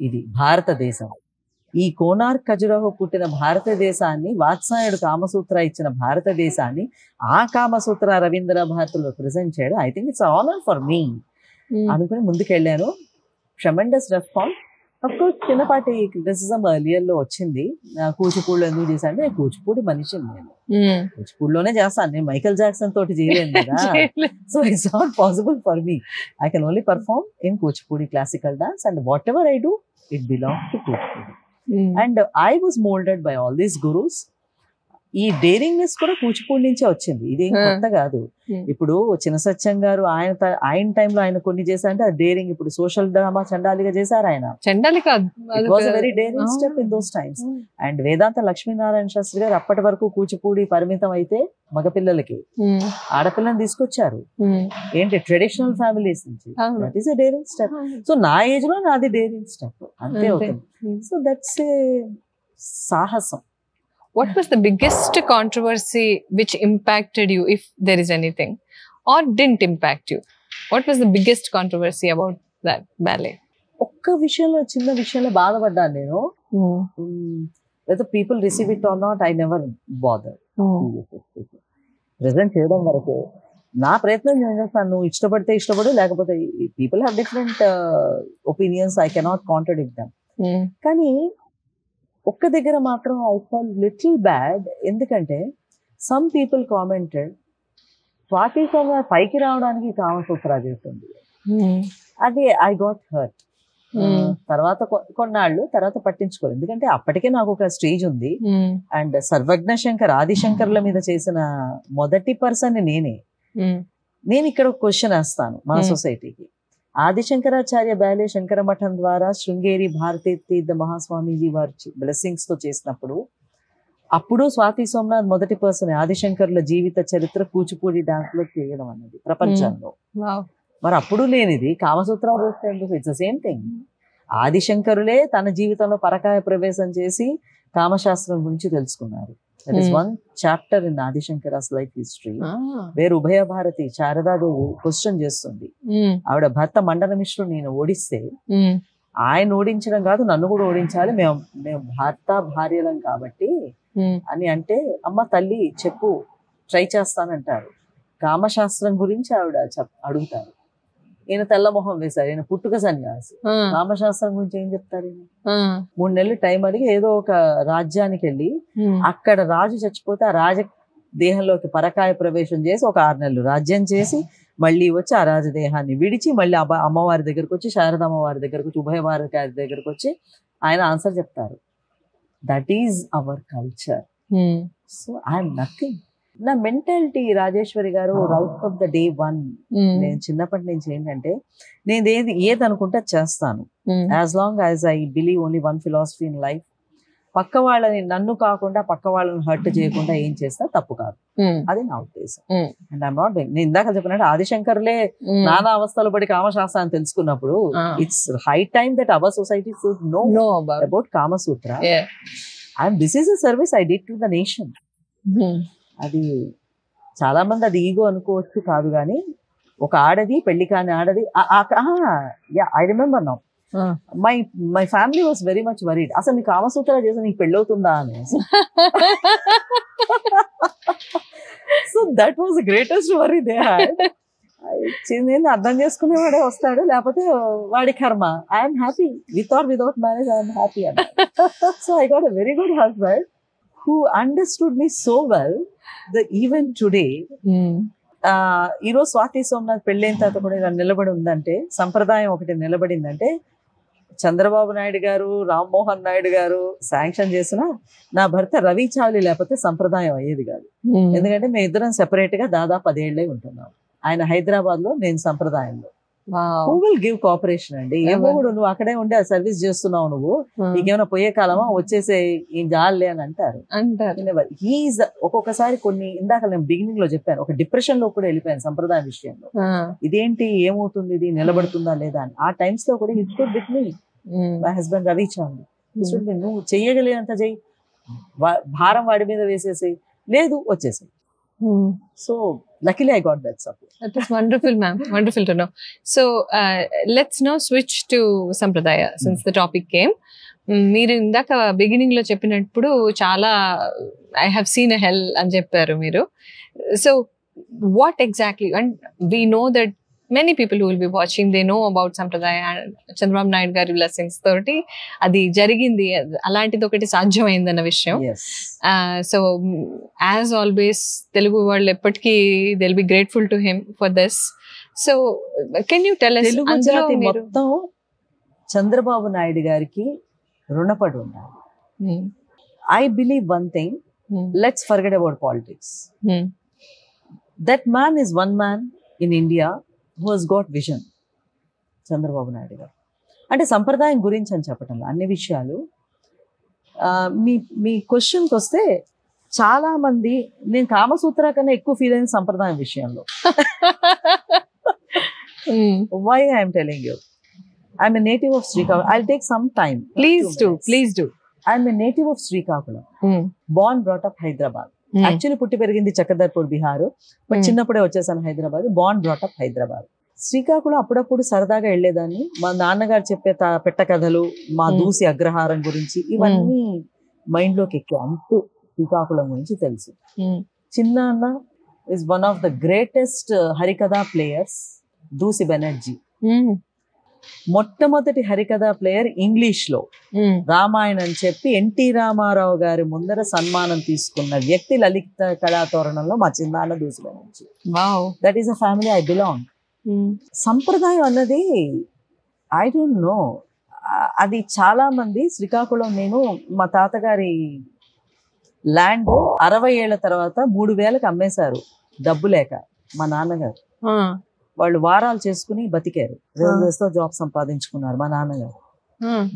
ఇది భారతదేశం. ఈ కోనార్క్ ఖజురాహో పుట్టిన భారతదేశాన్ని, వాత్సాయనుడు కామసూత్ర ఇచ్చిన భారతదేశాన్ని, ఆ కామసూత్ర రవీంద్ర భారతిలో ప్రెజెంట్ చేయడం, I think it's honour for me అనుకుని ముందుకెళ్ళాను. Tremendous response. అఫ్ కోర్స్ చిన్నపాటి క్రిటిసిజం ఎర్లియర్ లో వచ్చింది. కూచిపూడిలో ఎందుకు చేశాను అంటే కూచిపూడి మనిషిని నేను, కూచిపూడిలోనే చేస్తాను, నేను మైకేల్ జాక్సన్ తోటి చేయలేను కదా. So it's not possible for me. I can only perform in Kuchipudi classical dance and what ever I do it belongs to Kuchipudi. And I was moulded by all these gurus. ఈ డేరింగ్నెస్ కూడా కూచిపూడి నుంచే వచ్చింది, ఇదేం కొత్త కాదు. ఇప్పుడు చిన్న సత్యం గారు ఆయన టైంలో ఆయన కొన్ని చేశారంటే అది డేరింగ్. ఇప్పుడు సోషల్ డ్రామా చండాలిగా చేశారు ఆయన, very daring step in those times. And Vedanta Lakshminarayana Sastri గారు అప్పటి వరకు కూచిపూడి పరిమితం అయితే మగపిల్లలకి, ఆడపిల్లని తీసుకొచ్చారు ఏంటి ట్రెడిషనల్ ఫ్యామిలీస్ నుంచి. That is a daring step. So నా ఏజ్ లో నాది డేరింగ్ స్టెప్ అంతే అవుతుంది. సో దట్స్ ఏ సాహసం. What was the biggest controversy which impacted you, if there is anything, or didn't impact you? What was the biggest controversy about that ballet? ఒక్క విషయంలో, చిన్న విషయంలో బాధపడ్డాను నేను. whether people receive it or not, I never bother. Present చేయడం వరకు నా ప్రయత్నం నేను చేస్తాను. నువ్వు ఇష్టపడితే ఇష్టపడు, లేకపోతే people have different opinions, I cannot contradict them. కానీ ఒక్క దగ్గర మాత్రం ఐ ఫెల్ లిటిల్ బ్యాడ్. ఎందుకంటే some people commented Swathi Somnath పైకి రావడానికి కామసూత్ర చేస్తుంది. అది ఐ గాట్ హర్ట్. తర్వాత కొన్నాళ్ళు తర్వాత పట్టించుకోలేదు, ఎందుకంటే అప్పటికే నాకు ఒక స్టేజ్ ఉంది. అండ్ సర్వజ్ఞ శంకర్ ఆదిశంకర్ల మీద చేసిన మొదటి పర్సన్ నేనే. నేను ఇక్కడ ఒక క్వశ్చన్ వేస్తాను మన సొసైటీకి. ఆదిశంకరాచార్య బ్యాలే శంకర మఠం ద్వారా శృంగేరి భారతీ తీర్థ మహాస్వామీజీ వారి బ్లెస్సింగ్స్ తో చేసినప్పుడు అప్పుడు స్వాతి సోమనాథ్ మొదటి పర్సన్ ఆదిశంకర్ల జీవిత చరిత్ర కూచిపూడి డాన్స్ లో చేయడం అన్నది ప్రపంచంలో. మరి అప్పుడు లేనిది కామసూత్రాలు వస్తే ఎందుకు? It's the same thing. ఆదిశంకరులే తన జీవితంలో పరకాయ ప్రవేశం చేసి కామశాస్త్రం గురించి తెలుసుకున్నారు. That is one chapter in Adishankara's life history, where ఉభయ భారతి శారదాదేవి క్వశ్చన్ చేస్తుంది. ఆవిడ భర్త మండన మిశ్రు నేను ఓడిస్తే ఆయన ఓడించడం కాదు, నన్ను కూడా ఓడించాలి, మేము భర్త భార్యలం కాబట్టి అని అంటే, అమ్మ తల్లి చెప్పు ట్రై చేస్తానంటారు. కామశాస్త్రం గురించి ఆవిడ అడుగుతారు. ఈయన తెల్లమొహం వేశారు, ఈయన పుట్టుక సన్యాసి, కామశాస్త్రం గురించి ఏం చెప్తారు? 3 నెలలు టైం అడిగి ఏదో ఒక రాజ్యానికి వెళ్ళి అక్కడ రాజు చచ్చిపోతే ఆ రాజ దేహంలోకి పరకాయ ప్రవేశం చేసి ఒక 6 నెలలు రాజ్యం చేసి మళ్ళీ వచ్చి ఆ రాజదేహాన్ని విడిచి మళ్ళీ అమ్మవారి దగ్గరకు వచ్చి శారద అమ్మవారి దగ్గరకు వచ్చి ఉభయ భారతి గారి దగ్గరకు వచ్చి ఆయన ఆన్సర్ చెప్తారు. That is our culture. So I'm nothing. నా మెంటాలిటీ రాజేశ్వరి గారు రైట్ ఫ్రమ్ ద డే 1 నేను చిన్నప్పటి నుంచి ఏంటంటే నేను ఏది అనుకుంటే చేస్తాను. As long as I believe only one philosophy in life. పక్క వాళ్ళని నన్ను కాకుండా పక్క వాళ్ళని హర్ట్ చేయకుండా ఏం చేస్తా తప్పు కాదు, అది నా ఉద్దేశం. అండ్ ఐఎమ్ నాట్ నేను ఇందాక చెప్పినట్టు ఆదిశంకర్లే నానా అవస్థలు పడి కామశాస్త్రాన్ని తెలుసుకున్నప్పుడు it's high time that our society should know about Kamasutra. And this is a service I did to the nation. అది చాలా మంది అది ఈగో అనుకోవచ్చు కాదు, కానీ ఒక ఆడది పెళ్లి కాని ఆడది. I remember now my family was very much worried. అసలు నీకు కామసూత్ర చేసి నీకు పెళ్ళవుతుందా అని. So that was the greatest worry they had. నేను అర్థం చేసుకునేవాడే వస్తాడు, లేకపోతే వాడి కర్మ. I'm happy with or without marriage, I'm happy అన్న. So I got a very good husband who understood me so well that even today, ఈరోజు స్వాతి సోమనాథ్ పెళ్ళైన తర్వాత కూడా ఇలా నిలబడి ఉందంటే, సంప్రదాయం ఒకటి నిలబడిందంటే, చంద్రబాబు నాయుడు గారు రామ్మోహన్ నాయుడు గారు శాంక్షన్ చేసిన నా భర్త రవి చావలి లేకపోతే సంప్రదాయం అయ్యేది కాదు. ఎందుకంటే మేము ఇద్దరం సెపరేట్ గా దాదాపు 10 ఏళ్లే ఉంటున్నాం. ఆయన హైదరాబాద్ లో, నేను సంప్రదాయంలో. హూ విల్ గివ్ కోఆపరేషన్ అండి? ఏమో నువ్వు అక్కడే ఉండి ఆ సర్వీస్ చేస్తున్నావు, నువ్వు నీకేమైనా పోయే కాలమా, వచ్చేసే ఏం జాలే అని అంటారు. ఒక్కొక్కసారి కొన్ని ఇందాక నేను బిగినింగ్ లో చెప్పాను, ఒక డిప్రెషన్ లో కూడా వెళ్ళిపోయాను సంప్రదాయ విషయంలో. ఇదేంటి ఏమవుతుంది, ఇది నిలబడుతుందా లేదా అని. ఆ టైమ్స్ లో కూడా hit with me my husband Ravi Chandi. నువ్వు చెయ్యగలిగినంత చెయ్యి, భారం వాడి మీద వేసేసి, లేదు వచ్చేసాయి. So luckily I got that support. That is wonderful, ma'am. Wonderful to know. So let's now switch to Sampradaya since the topic came. మీరు ఇందాక బిగినింగ్ లో చెప్పినప్పుడు చాలా ఐ హ్యావ్ సీన్ ఎ హెల్ అని చెప్పారు మీరు. So what exactly, and we know that many people who will be watching, they know about Sampradaya and Chandrababu Naidu గారి blessings తోటి అది జరిగింది, అలాంటిది ఒకటి సాధ్యమైందన్న విషయం. సో యాజ్ ఆల్వేస్ తెలుగు వాళ్ళు ఎప్పటికీ they will be grateful to him for this. So can you tell us Telugu జాతి మొత్తం చంద్రబాబు నాయుడు గారికి రుణపడి ఉండాలి. I believe one thing, let's forget about politics. That man is one man in India who has got vision. Chandrababu Naidu గారు అంటే సంప్రదాయం గురించి అని చెప్పటం అన్ని విషయాలు. మీ క్వశ్చన్కి వస్తే చాలా మంది నేను కామసూత్ర కన్నా ఎక్కువ ఫీల్ అయిన సంప్రదాయం విషయంలో. Why I am telling you, I'm a native of Srikakulam. I'll take some time. Please do. I'm a native of Srikakulam. Born, brought up Hyderabad. Actually పుట్టి పెరిగింది చక్రధర్పూర్, బిహార్. బట్ చిన్నప్పుడే వచ్చేసాను Hyderabad. Born brought up Hyderabad. Srikakulam అప్పుడప్పుడు సరదాగా వెళ్ళేదాన్ని. మా నాన్నగారు చెప్పే పెట్ట కథలు, మా దూసి అగ్రహారం గురించి ఇవన్నీ మైండ్ లోకి ఎక్కి అంటూ శ్రీకాకుళం గురించి తెలుసు. చిన్నాన్న is one of the greatest Harikatha players, Dusi Banerjee. మొట్టమొదటి హరికథా ప్లేయర్ ఇంగ్లీష్ లో రామాయణం చెప్పి ఎన్టీ రామారావు గారి ముందర సన్మానం తీసుకున్న వ్యక్తి లలిత కళాతోరణంలో మా చిన్నాన్న Dusi Banerjee. That is a family I belong. Sampradayam అన్నది ఐ డోంట్ నో, అది చాలా మంది శ్రీకాకుళం, నేను మా తాతగారి ల్యాండ్ 60 ఏళ్ల తర్వాత 3000కి అమ్మేశారు డబ్బు లేక. మా నాన్నగారు వాళ్ళు వారాలు చేసుకుని బతికారు, రైల్వేస్ లో జాబ్ సంపాదించుకున్నారు మా నాన్నగారు.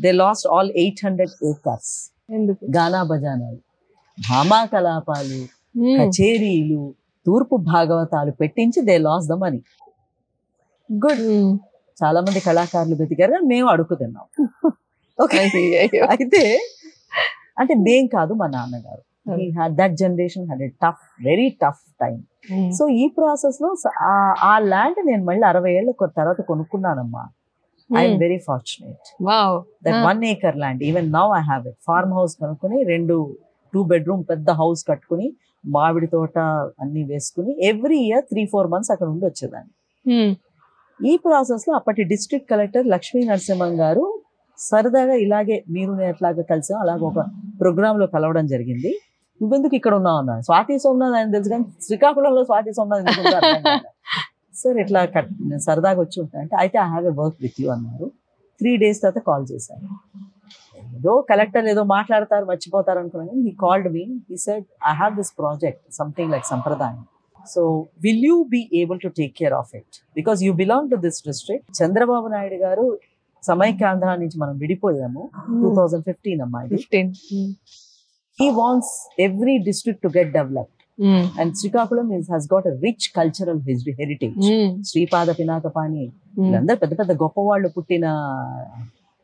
They lost all 800 acres. గానా బజానాలు, భామా కలాపాలు, కచేరీలు, తూర్పు భాగవతాలు పెట్టించి they lost the money. Good. చాలా మంది కళాకారులు బతికారు, మేము అడుగుతున్నాం. ఓకే. అయితే అంటే మేం కాదు, మా నాన్నగారు. That generation had a tough, very tough time. So ఈ ప్రాసెస్ లో ఆ ల్యాండ్ నేను మళ్ళీ 60 ఏళ్ల తర్వాత కొనుక్కున్నానమ్మా. I'm very fortunate. That 1 acre land, even now I have it. Farm house కనుక్కొని 2 bedroom పెద్ద హౌస్ కట్టుకుని మామిడి తోట అన్ని వేసుకుని ఎవ్రీ ఇయర్ 3-4 months అక్కడ ఉండి వచ్చేదాన్ని. ఈ ప్రాసెస్ లో అప్పటి డిస్ట్రిక్ట్ కలెక్టర్ లక్ష్మీ నరసింహం గారు సరదాగా ఇలాగే మీరు ఎట్లాగా కలిసాం అలాగే ఒక ప్రోగ్రామ్ లో కలవడం జరిగింది. నువ్వెందుకు ఇక్కడ ఉన్నావు అన్నాను. స్వాతి సోమనాథ్ ఆయన తెలుసు కానీ శ్రీకాకుళంలో స్వాతి సోమనాథ్ ఎందుకు సార్ ఇట్లా నేను సరదాగా వచ్చి ఉంటాను అంటే, అయితే I have a work with you అన్నారు. 3 days తర్వాత కాల్ చేశాను. ఏదో కలెక్టర్ ఏదో మాట్లాడతారు మర్చిపోతారు అనుకున్నాను. He called me, he said I have this project something like Sampradayam. So will you be able to take care of it because you belong to this district. Chandrababu Naidu గారు సమైక్యాంధ్ర నుంచి మనం విడిపోయాము 2015 అమ్మాయి. He wants every district to get developed. And Srikakulam has got a rich cultural heritage. Sripada Pinakapani, వీళ్ళందరూ పెద్ద పెద్ద గొప్ప వాళ్ళు పుట్టిన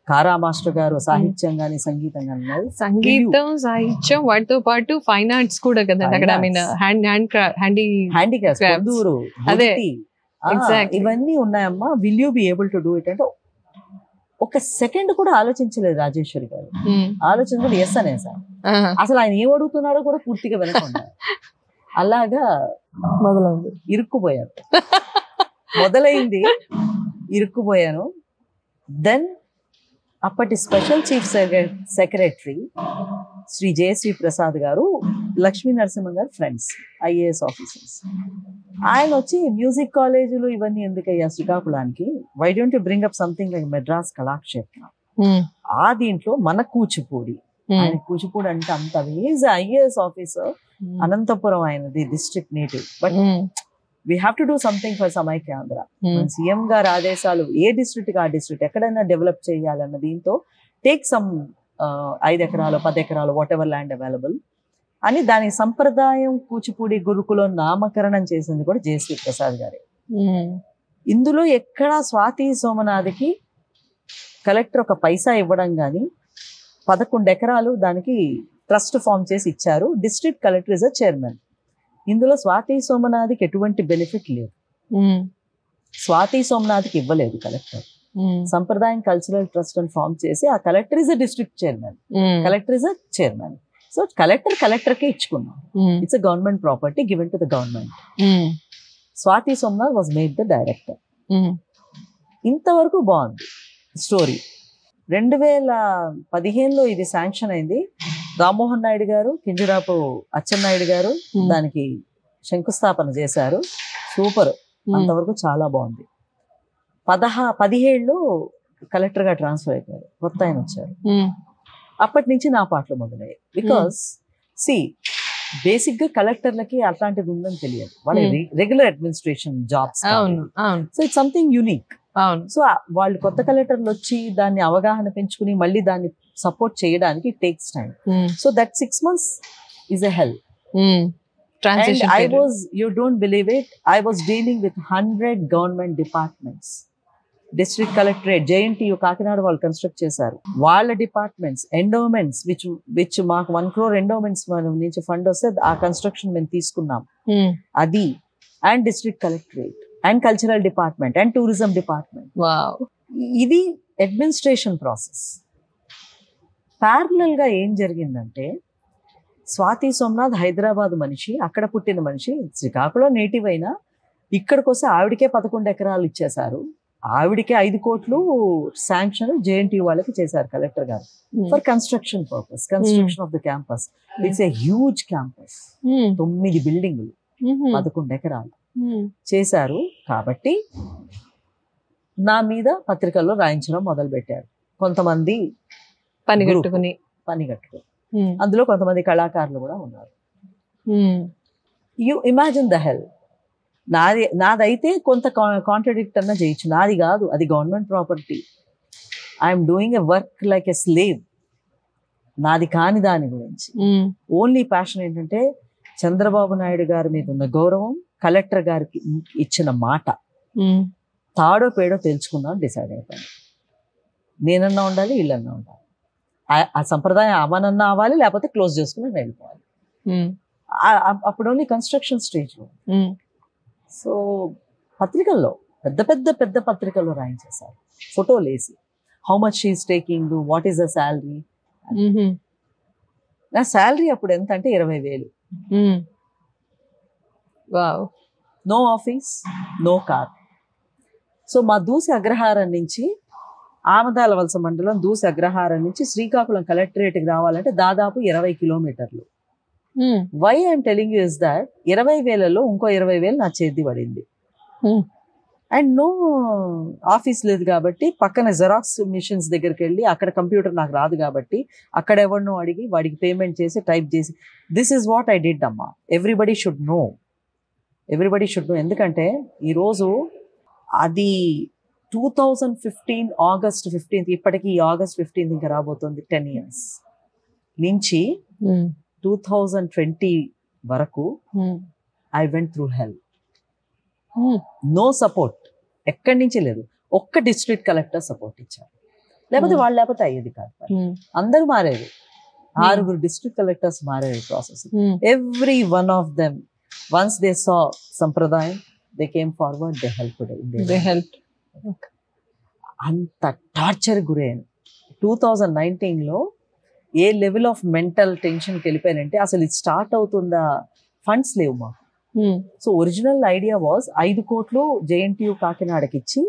కారా మాస్టర్ గారు సాహిత్యం గాని సంగీతం గాని. సంగీతం, సాహిత్యం, వాటితో పాటు ఫైన్ ఆర్ట్స్ కూడా కదా అక్కడ. ఐ మీన్ హ్యాండీక్రాఫ్ట్, ఇవన్నీ ఉన్నాయమ్మా. Will you be able to do it అంటే ఒక సెకండ్ కూడా ఆలోచించలేదు రాజేశ్వరి గారు. ఆలోచించకుండా ఎస్ అనేసారు. అసలు ఆయన ఏం అడుగుతున్నాడో కూడా పూర్తిగా వినకుండా అలాగా మొదలైంది. ఇరుక్కుపోయాను. దెన్ అప్పటి special chief secretary Shri Jayashree Prasad garu, Lakshmi Narasimham గారు ఫ్రెండ్స్, IAS ఆఫీసర్స్. ఆయన వచ్చి మ్యూజిక్ కాలేజీలు ఇవన్నీ ఎందుకయ్యా శ్రీకాకుళానికి, why don't you bring up something like Madras Kalakshetra. ఆ దీంట్లో మన కూచిపూడి, ఆయన కూచిపూడి అంటే అంత ఈజ్ IAS ఆఫీసర్, అనంతపురం ఆయనది district native. But we have to do something for Samaikyandhra. CM గారి ఆదేశాలు ఏ డిస్ట్రిక్ట్ ఆ డిస్ట్రిక్ట్ ఎక్కడైనా డెవలప్ చేయాలన్న దీంతో టేక్ సమ్ 5 ఎకరాలు 10 ఎకరాలు వాట్ ఎవర్ ల్యాండ్ అవైలబుల్ అని దాని సంప్రదాయం కూచిపూడి గురుకులం నామకరణం చేసింది కూడా జయశ్రీ ప్రసాద్ గారే. ఇందులో ఎక్కడా స్వాతి సోమనాథ్కి కలెక్టర్ ఒక పైసా ఇవ్వడం కానీ, 11 ఎకరాలు దానికి ట్రస్ట్ ఫామ్ చేసి ఇచ్చారు. District collector is a chairman. ఇందులో స్వాతి సోమనాథ్కి ఎటువంటి బెనిఫిట్ లేదు. స్వాతి సోమనాథ్కి ఇవ్వలేదు కలెక్టర్. సంప్రదాయం కల్చరల్ ట్రస్ట్ అని ఫామ్ చేసి ఆ collector is a district chairman, collector is a chairman. So కలెక్టర్కే ఇచ్చుకున్నాం. It's a government property given to the government. Swathi Somnath was made the director. ఇంతవరకు బాగుంది స్టోరీ. 2015లో ఇది శాంక్షన్ అయింది. రామ్మోహన్ నాయుడు గారు, కింజరాపు అచ్చెన్నాయుడు గారు దానికి శంకుస్థాపన చేశారు. సూపర్, అంతవరకు చాలా బాగుంది. 17లో కలెక్టర్ గా ట్రాన్స్ఫర్ అయిపోయారు, కొత్త ఆయన వచ్చారు. అప్పటి నుంచి నా పాటలు మొదలయ్యాయి. బికాస్ బేసిక్ గా కలెక్టర్లకి అట్లాంటిది ఉందని తెలియదు, వాళ్ళ regular administration jobs. So it's something unique. So వాళ్ళు కొత్త కలెక్టర్లు వచ్చి దాన్ని అవగాహన పెంచుకుని మళ్ళీ దాన్ని సపోర్ట్ చేయడానికి takes time. So that 6 months is a hell. And you don't believe it, I was dealing with 100 government departments. District collectorate, JNTU Kakinada వాళ్ళు కన్స్ట్రక్ట్ చేశారు. వాళ్ళ డిపార్ట్మెంట్స్, ఎండోమెంట్స్ విచ్ మాకు 1 crore ఎండోమెంట్స్ నుంచి ఫండ్ వస్తే ఆ కన్స్ట్రక్షన్ మేము తీసుకున్నాం. అది and district collectorate and cultural department and tourism department. ఇది అడ్మినిస్ట్రేషన్ ప్రాసెస్. ప్యారలల్ గా ఏం జరిగిందంటే, స్వాతి సోమనాథ్ హైదరాబాద్ మనిషి, అక్కడ పుట్టిన మనిషి, శ్రీకాకుళం నేటివ్ అయినా ఇక్కడికి వస్తే ఆవిడకే 11 ఎకరాలు ఇచ్చేశారు. ఆవిడకే 5 కోట్లు శాంక్షన్ JNTU వాళ్ళకి చేశారు కలెక్టర్ గారు for construction purpose, construction of the campus. It's a huge campus, 9 బిల్డింగులు, 11 ఎకరాలు చేశారు. కాబట్టి నా మీద పత్రికల్లో రాయించడం మొదలు పెట్టారు కొంతమంది పనిగట్టుకుని. అందులో కొంతమంది కళాకారులు కూడా ఉన్నారు. You imagine the hell. నాదైతే కొంత కాంట్రడిక్ట్ అన్న చేయొచ్చు, నాది కాదు, అది government property. I'm doing a work like a slave. నాది కాని దాని గురించి ఓన్లీ ప్యాషన్ ఏంటంటే చంద్రబాబు నాయుడు గారి మీద ఉన్న గౌరవం, కలెక్టర్ గారికి ఇచ్చిన మాట, తాడో పేడో తెలుసుకుందాం డిసైడ్ అయిపోయాను. నేనన్నా ఉండాలి, వీళ్ళన్నా ఉండాలి. ఆ సంప్రదాయం అవనన్నా అవ్వాలి, లేకపోతే క్లోజ్ చేసుకుని వెళ్ళిపోవాలి. అప్పుడు ఓన్లీ కన్స్ట్రక్షన్ స్టేజ్లో. సో పత్రికల్లో పెద్ద పత్రికల్లో రాయించేశారు, ఫోటోలు వేసి, how much she's taking, what is the salary. నా శాలరీ అప్పుడు ఎంత అంటే 20,000. No office, no car. So మా దూసి అగ్రహారం నుంచి, ఆమదాల వలస మండలం దూసి అగ్రహారం నుంచి శ్రీకాకుళం కలెక్టరేట్కి రావాలంటే దాదాపు 20 కిలోమీటర్లు. Why I'm telling you is that 20,000లో ఇంకో 20,000 నా చేతి పడింది. అండ్ నో ఆఫీస్ లేదు కాబట్టి పక్కన జెరాక్స్ మిషన్స్ దగ్గరికి వెళ్ళి, అక్కడ కంప్యూటర్ నాకు రాదు కాబట్టి అక్కడ ఎవరినో అడిగి వాడికి పేమెంట్ చేసి టైప్ చేసి, this is what I did అమ్మా. Everybody should know. ఎందుకంటే ఈరోజు అది 2015 August 15th, ఇప్పటికీ August 15th ఇంకా రాబోతుంది, 10 years నుంచి 2020 వరకు I went through hell. No support ఎక్కడి నుంచి లేదు. ఒక్క డిస్ట్రిక్ట్ కలెక్టర్ సపోర్ట్ ఇచ్చారు, లేకపోతే అయ్యేది కాదు. అందరూ మారేది, 6 డిస్ట్రిక్ట్ కలెక్టర్స్ మారేది process. Every one of them once they saw Sampradayam, they came forward, they helped. అంత టార్చర్ గురైన 2019లో ఏ లెవెల్ ఆఫ్ మెంటల్ టెన్షన్కి వెళ్ళిపోయానంటే, అసలు ఇది స్టార్ట్ అవుతుందా, ఫండ్స్ లేవు మాకు. సో ఒరిజినల్ ఐడియా వాజ్ 5 కోట్లు JNTU కాకినాడకి ఇచ్చి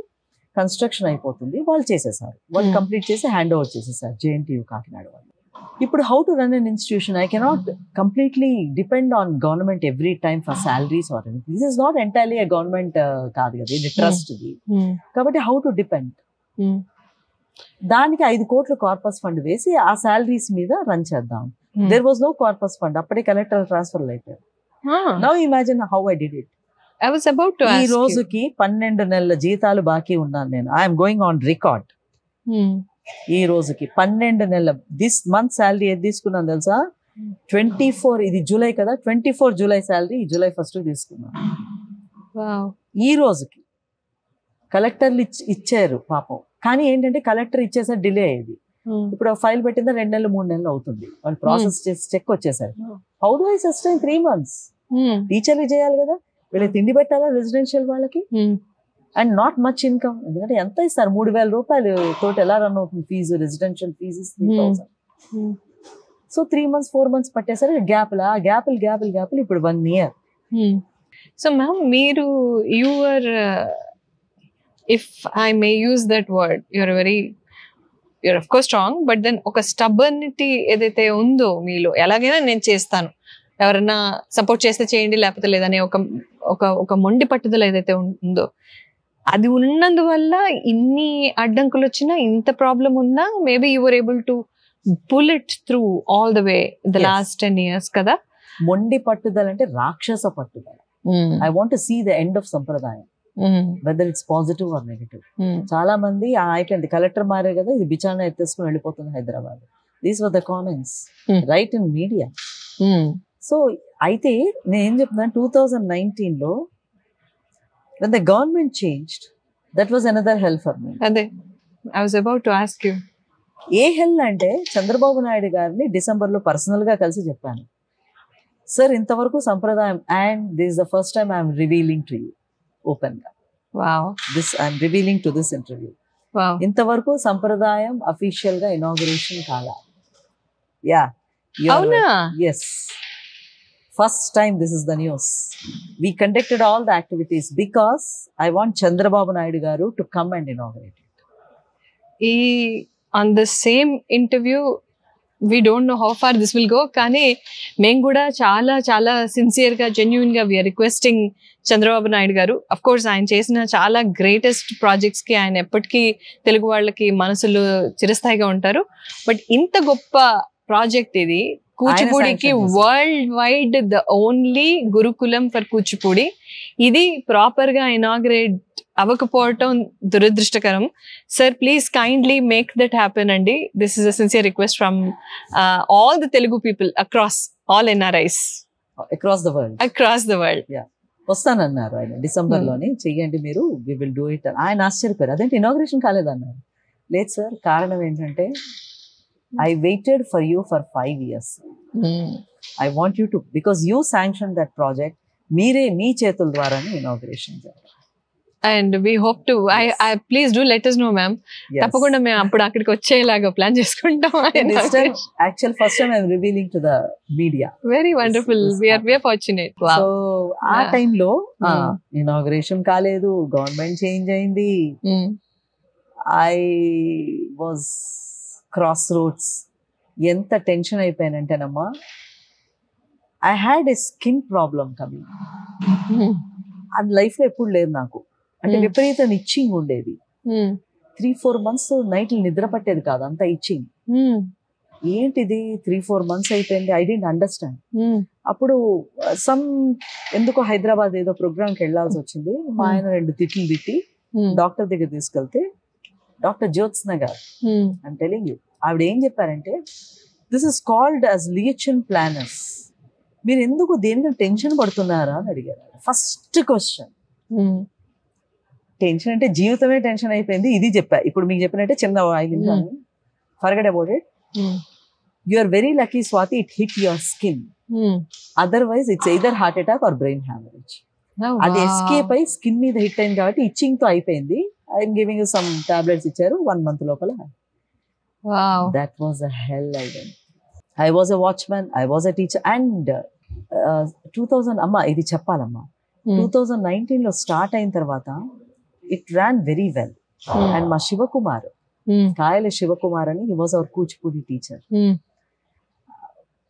కన్స్ట్రక్షన్ అయిపోతుంది, వాళ్ళు చేసేసారు. వాళ్ళు కంప్లీట్ చేసి హ్యాండ్ ఓవర్ చేసేసారు JNTU కాకినాడ వాళ్ళు. ఇప్పుడు how to run an institution, I cannot completely depend on government every time for salaries or anything. This is not entirely A government కాదు కదా, ఇది ట్రస్ట్ ఇది. కాబట్టి హౌ టు డిపెండ్. దానికి 5 కోట్లు కార్పస్ ఫండ్ వేసి ఆ సాలరీస్ మీద రన్ చేద్దాం. There was no corpus fund, అప్పుడే కలెక్టర్ ట్రాన్స్ఫర్ అయిపోయారు. Now imagine how I did it. ఈ రోజుకి 12 నెలల జీతాలు బాకీ ఉన్నాను నేను. I'm going on record. ఈ రోజుకి 12 నెలల దిస్ మంత్ శాలరీ ఏది తీసుకున్నాను తెలుసా? 24, ఇది జూలై కదా, 24 జూలై శాలరీ July 1st తీసుకున్నాను. ఈ రోజుకి కలెక్టర్లు ఇచ్చారు పాపం. కానీ ఏంటంటే కలెక్టర్ ఇచ్చేసారి డిలే అయ్యేది. ఇప్పుడు ఫైల్ పెట్టిందా 2 నెలలు 3 నెలలు అవుతుంది. వాళ్ళు ప్రాసెస్ చేసి చెక్ వచ్చేసారు. How do I sustain 3 months? టీచర్లు చేయాలి కదా, వీళ్ళకి తిండి పెట్టాలా రెసిడెన్షియల్ వాళ్ళకి, అండ్ నాట్ మచ్ ఇన్కమ్. ఎందుకంటే ఎంత ఇస్తారు, 3,000 రూపాయలు తోటి ఎలా రన్ అవుతుంది fees, residential fees 3,000. So 3 months 4 months పట్టేసరి గ్యాపులు ఇప్పుడు 1 year. సో మ్యామ్, మీరు your if I may use that word, you're of course strong, but then ఒక స్టబర్నిటీ ఏదైతే ఉందో మీలో, ఎలాగైనా నేను చేస్తాను, ఎవరైనా సపోర్ట్ చేస్తే చేయండి లేకపోతే లేదనే ఒక మొండి పట్టుదల ఏదైతే ఉందో, అది ఉన్నందువల్ల ఇన్ని అడ్డంకులు వచ్చినా, ఇంత ప్రాబ్లం ఉన్నా, maybe you were able to pull it through all the way the last 10 years కదా. మొండి పట్టుదల అంటే రాక్షస పట్టుదల. I want to see the end of Sampradayam, whether it's positive or negative. చాలా మంది అయిపోయింది, కలెక్టర్ మారే కదా, ఇది బిచానా ఎత్తేసుకుని వెళ్ళిపోతుంది Hyderabad. These were the comments right in media. So అయితే నేను ఏం చెప్తున్నా, 2019లో when the government changed, that was another hell for me. అదే I was about to ask you. ఏ హెల్ అంటే చంద్రబాబు నాయుడు గారిని డిసెంబర్లో పర్సనల్గా కలిసి చెప్పాను, సార్ ఇంతవరకు Sampradayam, and this is the first time I'm revealing to you open గా, this I'm revealing to this interview, ఇంతవరకు సంప్రదాయం అఫీషియల్ గా ఇనాగరేషన్ కాలా. యా, అవునా? Yes, first time this is the news. We conducted all the activities because I want Chandrababu Naidu garu to come and inaugurate it. On the same interview, we don't know how far this will go, కానీ మేము కూడా చాలా చాలా సిన్సియర్గా, జెన్యూన్గా వీఆర్ రిక్వెస్టింగ్ చంద్రబాబు నాయుడు గారు. అఫ్ కోర్స్ ఆయన చేసిన చాలా గ్రేటెస్ట్ ప్రాజెక్ట్స్కి ఆయన ఎప్పటికీ తెలుగు వాళ్ళకి మనసులు చిరస్థాయిగా ఉంటారు. బట్ ఇంత గొప్ప ప్రాజెక్ట్ ఇది, కూచిపూడికి world wide the only gurukulam for Kuchipudi, ఇది ప్రాపర్ గా ఇనాగ్రేట్ అవ్వకపోవటం దురదృష్టకరం. Sir please kindly make that happen అండి. This is a sincere request from all the Telugu people across all NRIs across the world. వస్తానన్నారు ఆయన డిసెంబర్ లోని, చెయ్యండి మీరు, వి విల్ డూ ఇట్. ఆయన ఆశ్చర్యపోయారు, అదేంటి ఇనాగ్రేషన్ కాలేదన్నారు. లేదు సార్, కారణం ఏంటంటే I waited for you for 5 years. I want you to, because you sanctioned that project, మీరే మీ చేతుల ద్వారానే ఇనాగ్రేషన్ చేయాలి. And we hope to, I please do let us know ma'am. తప్పకుండా మేము అప్పుడు అక్కడికి వచ్చేలాగా ప్లాన్ చేసుకుంటాం. This time, actually first time I'm revealing to the media. Very wonderful. We are fortunate. Wow. So ఆ టైంలో ఇనాగ్రేషన్ కాలేదు, గవర్నమెంట్ చేంజ్ అయింది. I was cross roads. ఎంత టెన్షన్ అయిపోయానంటేనమ్మా, I had a skin problem coming. అది లైఫ్లో ఎప్పుడు లేదు నాకు. అంటే విపరీతం ఇచ్చింగ్ ఉండేది. 3-4 months నైట్లు నిద్ర పట్టేది కాదు, అంత ఇచ్చింగ్. ఏంటిది 3-4 months అయిపోయింది, ఐ డెంట్ అండర్స్టాండ్. అప్పుడు ఎందుకో హైదరాబాద్ ఏదో ప్రోగ్రామ్కి వెళ్ళాల్సి వచ్చింది. మా ఆయన 2 తిట్లు తిట్టి డాక్టర్ దగ్గర తీసుకెళ్తే, డాక్టర్ జ్యోత్స్న గారు, ఐమ్ టెలింగ్ యూ, ఆవిడ ఏం చెప్పారంటే, this is called as lichen planus. మీరు ఎందుకు దేనికి టెన్షన్ పడుతున్నారా అని అడిగారు. First question. టెన్షన్ అంటే జీవితమే టెన్షన్ అయిపోయింది, ఇది చెప్పా. ఇప్పుడు మీకు చెప్పినట్టే చిన్న ఆగిలిందాను, forget about it. You are very lucky Swathi, it hit your skin, otherwise it's either heart attack or brain haemorrhage. అది ఎస్కేప్ అయి స్కిన్ మీద హిట్ అయింది కాబట్టి ఇచ్చింగ్ తో అయిపోయింది. I'm giving you some tablets ఇచ్చారు, 1 month లోపల. That was a hell. I was a watchman, I was a teacher. And 2000 అమ్మా ఇది చెప్పాలమ్మా, 2019లో స్టార్ట్ అయిన తర్వాత it ran very well. And మా శివకుమార్, కాయల శివకుమార్ అని, he was our Kuchipudi teacher.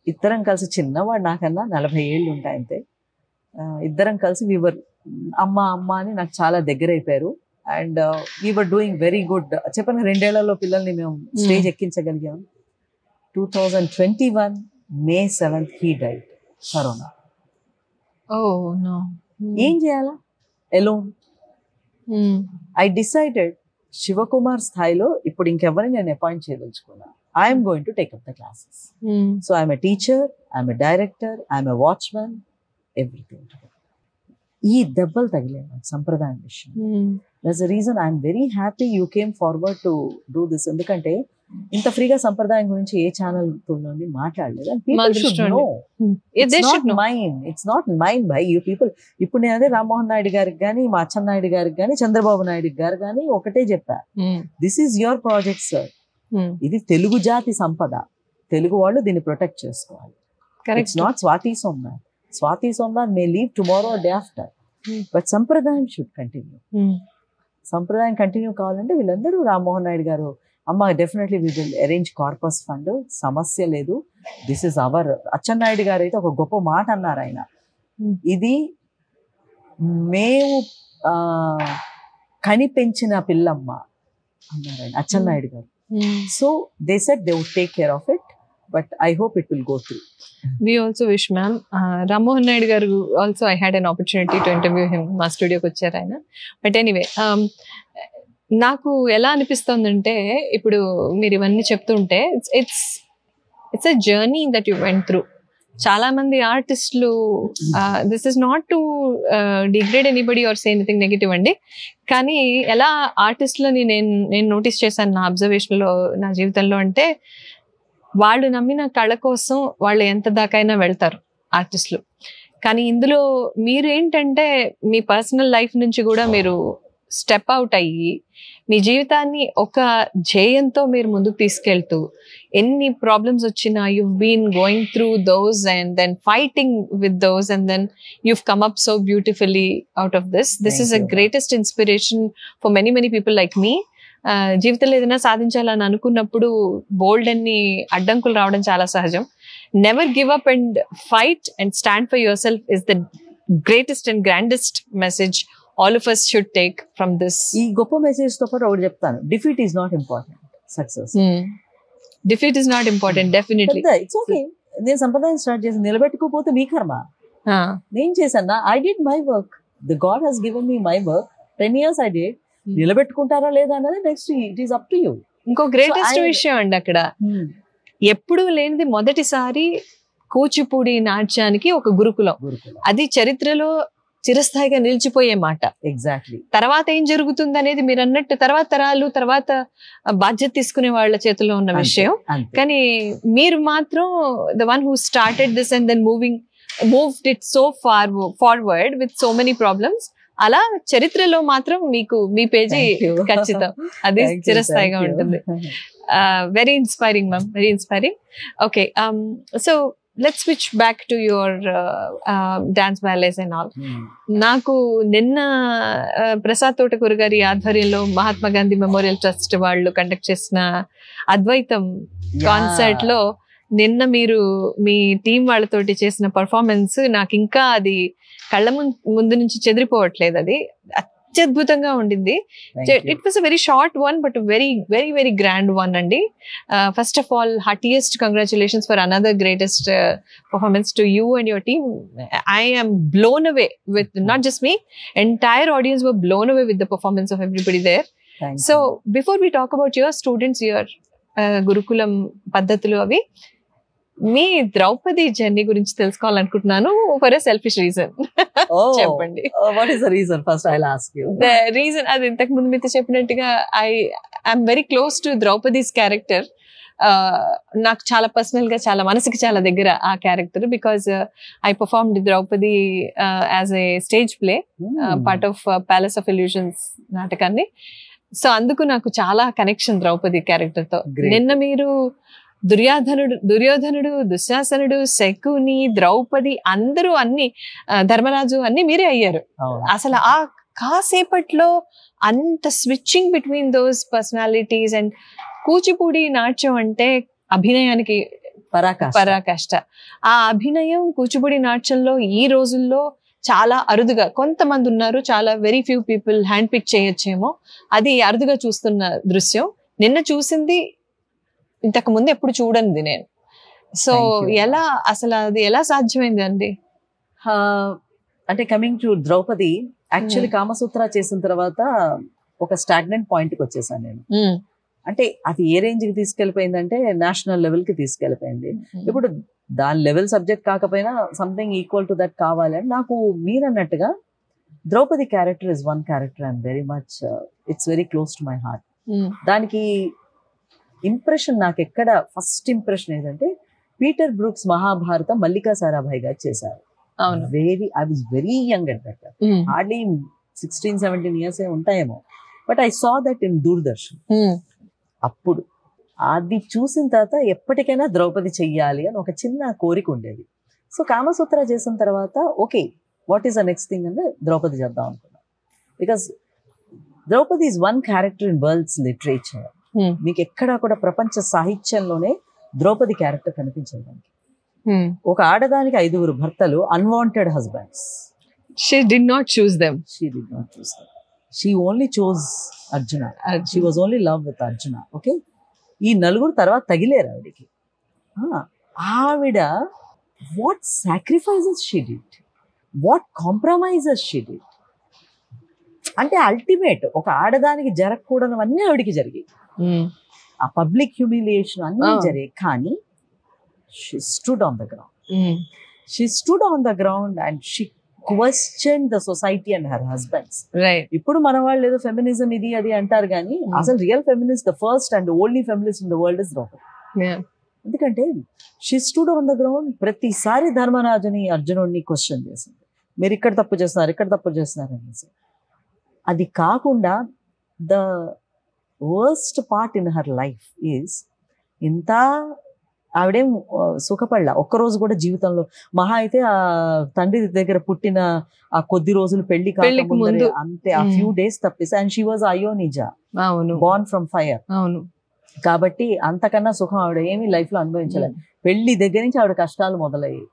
ఇద్దరం కలిసి, చిన్నవాడు నాకన్నా 40 ఏళ్ళు ఉంటాయి అంతే, ఇద్దరం కలిసి వీవర్ అమ్మ అమ్మ అని నాకు చాలా దగ్గర అయిపోయారు. And we were doing very good. చెప్పాను 2 ఏళ్లలో పిల్లల్ని మేము స్టేజ్ ఎక్కించగలిగాం. 2021 May 7th he died, corona. ఏం చేయాలా, ఎలోన్. ఐ డిసైడెడ్ శివకుమార్ స్థాయిలో ఇప్పుడు ఇంకెవరిని నేను అపాయింట్ చేయదలుచుకున్నా. I'm going to take up the classes. So I'm a teacher, I'm a director, I'm a watchman, everything. ఈ దెబ్బలు తగిలేను సంప్రదాయం విషయం. That's the reason I'm very happy you came forward to do this. ఎందుకంటే ఇంత ఫ్రీగా సంప్రదాయం గురించి ఏ ఛానల్ తోని మాట్లాడలేదు. It's not mine by you people. ఇప్పుడు నేను అదే రామ్మోహన్ నాయుడు గారికి కానీ, మా అచ్చెన్నాయుడు గారికి కానీ, చంద్రబాబు నాయుడు గారు కానీ ఒకటే చెప్పా, this is your project sir. ఇది తెలుగు జాతి సంపద, తెలుగు వాళ్ళు దీన్ని ప్రొటెక్ట్ చేసుకోవాలి. It's not Swathi Somnath. Swati Somnath may leave tomorrow or day after, but Sampradayam should continue. Sampradayam continue కావాలంటే వీళ్ళందరూ రామ్మోహన్ నాయుడు గారు అమ్మ definitely we will arrange corpus fund, సమస్య లేదు, దిస్ ఇస్ అవర్. అచ్చెన్నాయుడు గారు అయితే ఒక గొప్ప మాట అన్నారు ఆయన, ఇది మేము కనిపెంచిన పిల్లమ్మ అన్నారు ఆయన, Atchannaidu garu. So they said they would take care of it, but I hope it will go through. We also wish, ma'am. Rammohan Naidu garu also I had an opportunity to interview him. మా స్టూడియోకి వచ్చారు ఆయన. బట్ ఎనీవే, నాకు ఎలా అనిపిస్తుందంటే ఇప్పుడు మీరు ఇవన్నీ చెప్తుంటే it's a journey that you went through. చాలా మంది ఆర్టిస్టులు, this is not to degrade anybody or say anything negative అండి, కానీ ఎలా ఆర్టిస్టులని నేను నోటీస్ చేశాను నా అబ్జర్వేషన్లో, నా జీవితంలో, అంటే వాళ్ళు నమ్మిన కళ కోసం వాళ్ళు ఎంత దాకైనా వెళ్తారు ఆర్టిస్టులు. కానీ ఇందులో మీరు ఏంటంటే మీ పర్సనల్ లైఫ్ నుంచి కూడా మీరు స్టెప్ అవుట్ అయ్యి మీ జీవితాన్ని ఒక ధ్యేయంతో మీరు ముందుకు తీసుకెళ్తూ, ఎన్ని ప్రాబ్లమ్స్ వచ్చినా you've been going through those and then fighting with those and then you've come up so beautifully out of this. This is a greatest inspiration for many people like me. జీవితంలో ఏదైనా సాధించాలని అనుకున్నప్పుడు బోల్డ్ అన్ని అడ్డంకులు రావడం చాలా సహజం. Never give up and fight and stand for your self is the greatest and grandest message all of us should take from this. ఈ గొప్ప మెసేజ్ తో పాటు ఒకటి చెప్తాను, defeat is not important, success. Defeat is not important, definitely. It's okay. నేను సంప్రదాయం స్టార్ట్ చేసి నిలబెట్టుకోపోతే మీ కర్మ. నేను చేశాను, I did my work, the God has given me my work, 10 years I did. నిలబెట్టుకుంటారా లేదా అన్నది next, it is up to you. ఇంకో గ్రేటెస్ట్ విషయం అండి అక్కడ, ఎప్పుడూ లేనిది మొదటిసారి కూచిపూడి నాట్యానికి ఒక గురుకులం, అది చరిత్రలో చిరస్థాయిగా నిలిచిపోయే మాట. ఎగ్జాక్ట్లీ. తర్వాత ఏం జరుగుతుంది అనేది మీరు అన్నట్టు తర్వాత తరాలు, తర్వాత బాధ్యత తీసుకునే వాళ్ళ చేతిలో ఉన్న విషయం. కానీ మీరు మాత్రం the one who started this and then moved it so forward with so many problems. అలా చరిత్రలో మాత్రం మీకు మీ పేజీ ఖచ్చితం, అది చిరస్థాయిగా ఉంటుంది. Very inspiring ma'am, very inspiring. Okay, so let's switch back to your dance ballets and all. నాకు నిన్న ప్రసాద్ తోటకూర గారి ఆధ్వర్యంలో మహాత్మా గాంధీ మెమోరియల్ ట్రస్ట్ వాళ్ళు కండక్ట్ చేసిన అద్వైతం కాన్సర్ట్ లో నిన్న మీరు మీ టీం వాళ్ళతోటి చేసిన పర్ఫార్మెన్స్ నాకు ఇంకా అది కళ్ళ ముందు నుంచి చెదిరిపోవట్లేదు. అది అత్యద్భుతంగా ఉండింది. It was a very short one but very very very grand one అండి. First of all heartiest congratulations for another greatest performance to you and your team. I am blown away with, not just me, entire audience were blown away with the performance of everybody there. So before we talk about your students, your గురుకులం పద్ధతులు, అవి మీ ద్రౌపది జర్నీ గురించి తెలుసుకోవాలనుకుంటున్నాను ఫర్ ఎ సెల్ఫిష్ రీజన్. చెప్పండి. What is the reason? First I will ask you. The reason, అది ఇంతకు ముందు మీతో చెప్పినట్టుగా I'm very close to Draupadi's character. నాకు చాలా పర్సనల్ గా, చాలా మనసుకి చాలా దగ్గర ఆ character, because I performed Draupadi as a stage play, part of Palace of Illusions నాటకాన్ని. సో అందుకు నాకు చాలా కనెక్షన్ ద్రౌపది క్యారెక్టర్ తో. నిన్న మీరు దుర్యోధనుడు, దుశ్శాసనుడు, శకుని, ద్రౌపది, అందరూ అన్ని, ధర్మరాజు అన్ని మీరే అయ్యారు. అసలు ఆ కాసేపట్లో అంత switching between those personalities. And Kuchipudi నాట్యం అంటే అభినయానికి పరాకాష్ట. ఆ అభినయం కూచిపూడి నాట్యంలో ఈ రోజుల్లో చాలా అరుదుగా, కొంతమంది ఉన్నారు, చాలా very few people hand pick చేయొచ్చేమో, అది అరుదుగా చూస్తున్న దృశ్యం. నిన్న చూసింది ఇంతకు ముందు ఎప్పుడు చూడండి నేను. సో ఎలా, అసలు అది ఎలా సాధ్యమైంది అండి? అంటే coming to Draupadi, actually Kamasutra చేసిన తర్వాత ఒక స్టాగ్నెంట్ పాయింట్కి వచ్చేసాను నేను. అంటే అది ఏ రేంజ్కి తీసుకెళ్ళిపోయిందంటే నేషనల్ లెవెల్కి తీసుకెళ్ళిపోయింది. ఇప్పుడు దాని లెవెల్ సబ్జెక్ట్ కాకపోయినా సంథింగ్ ఈక్వల్ టు దట్ కావాలి అని నాకు మీరు అన్నట్టుగా Draupadi character is one character and very much it's very close to my heart. దానికి ఇంప్రెషన్ నాకు ఎక్కడ ఫస్ట్ ఇంప్రెషన్ ఏంటంటే పీటర్ బ్రూక్స్ మహాభారతం మల్లికా సారాభాయ్ గారు చేశారు. I was very young at that, hardly 16-17 years ఉంటాయేమో, but I saw that in Doordarshan. అప్పుడు అది చూసిన తర్వాత ఎప్పటికైనా ద్రౌపది చెయ్యాలి అని ఒక చిన్న కోరిక ఉండేది. సో కామసూత్ర చేసిన తర్వాత okay what is the next thing అంటే ద్రౌపది చేద్దాం అనుకున్నాను. Because Draupadi is one character in world's literature. మీకు ఎక్కడా కూడా ప్రపంచ సాహిత్యంలోనే ద్రౌపది క్యారెక్టర్ కనిపించదు. ఒక ఆడదానికి 5 భర్తలు, unwanted husbands. She did not choose them. She did not choose them. She only chose Arjuna. She was only in love with Arjuna. Okay? ఈ 4 తర్వాత తగిలేరు ఆవిడికి. ఆవిడ what sacrifices she did, what compromises she did. అంటే అల్టిమేట్ ఒక ఆడదానికి జరగకూడనివన్నీ ఆవిడికి జరిగాయి. ఆ పబ్లిక్ హ్యూమిలియేషన్ అన్నీ జరిగాయి. కానీ she stood on the ground. She stood on the ground and she questioned the society and her husbands. Right. ఇప్పుడు మన వాళ్ళు ఏదో ఫెమినిజం ఇది అది అంటారు కానీ అసలు real feminist, the first and only feminist in the world is Draupadi. ఎందుకంటే she stood on the ground. ప్రతిసారి ధర్మరాజుని, అర్జునుడిని క్వశ్చన్ చేసింది, మీరు ఇక్కడ తప్పు చేస్తున్నారు, ఇక్కడ తప్పు చేస్తున్నారు అనేసి. అది కాకుండా the worst part in her life is, ఇంత ఆవిడేం సుఖపడలా ఒక్కరోజు కూడా జీవితంలో. మహా అయితే ఆ తండ్రి దగ్గర పుట్టిన ఆ కొద్ది రోజులు పెళ్లి కాకముందు అంతే, ఆ ఫ్యూ డేస్ తప్పేసి. And she was ayonija, born from fire. కాబట్టి అంతకన్నా సుఖం ఆవిడ ఏమీ లైఫ్ లో అనుభవించలేదు. పెళ్లి దగ్గర నుంచి ఆవిడ కష్టాలు మొదలయ్యాయి.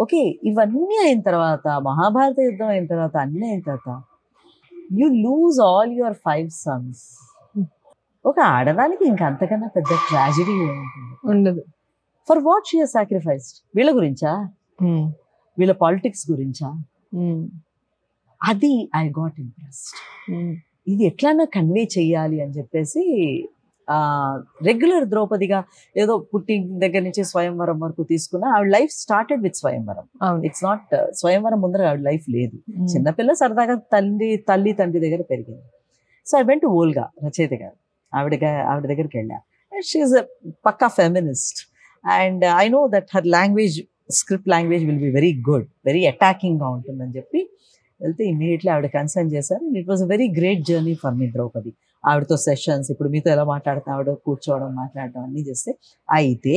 ఓకే, ఇవన్నీ అయిన తర్వాత, మహాభారత యుద్ధం అయిన తర్వాత, అన్నీ అయిన తర్వాత, you lose all your 5 sons. ఒక ఆడదానికి ఇంకా అంతకన్నా పెద్ద ట్రాజడీ ఉండదు. For what she has sacrificed? వీళ్ళ గురించా, వీళ్ళ పాలిటిక్స్ గురించా? అది ఐ గాట్ ఇంప్రెస్డ్. ఇది ఎట్లన్నా కన్వే చెయ్యాలి అని చెప్పేసి రెగ్యులర్ ద్రౌపదిగా ఏదో పుట్టి దగ్గర నుంచి స్వయంవరం వరకు తీసుకున్న ఆవిడ లైఫ్ స్టార్టెడ్ విత్ స్వయంవరం. ఇట్స్ నాట్ స్వయంవరం ముందర ఆవిడ లైఫ్ లేదు. చిన్నపిల్ల సరదాగా తల్లి తండ్రి దగ్గర పెరిగింది. So I went to Volga, రచయిత గారు, ఆవిడ దగ్గరికి వెళ్ళా. She's a pakka feminist and I know that her language, script language will be very good, very అటాకింగ్గా ఉంటుందని చెప్పి వెళ్తే ఇమీడియట్లీ ఆవిడ కన్సర్న్ చేశారు. It was a very great journey for me Draupadi. ఆవిడతో సెషన్స్, ఇప్పుడు మీతో ఎలా మాట్లాడుతున్నా ఆవిడ కూర్చోవడం, మాట్లాడడం అన్నీ చేస్తే. అయితే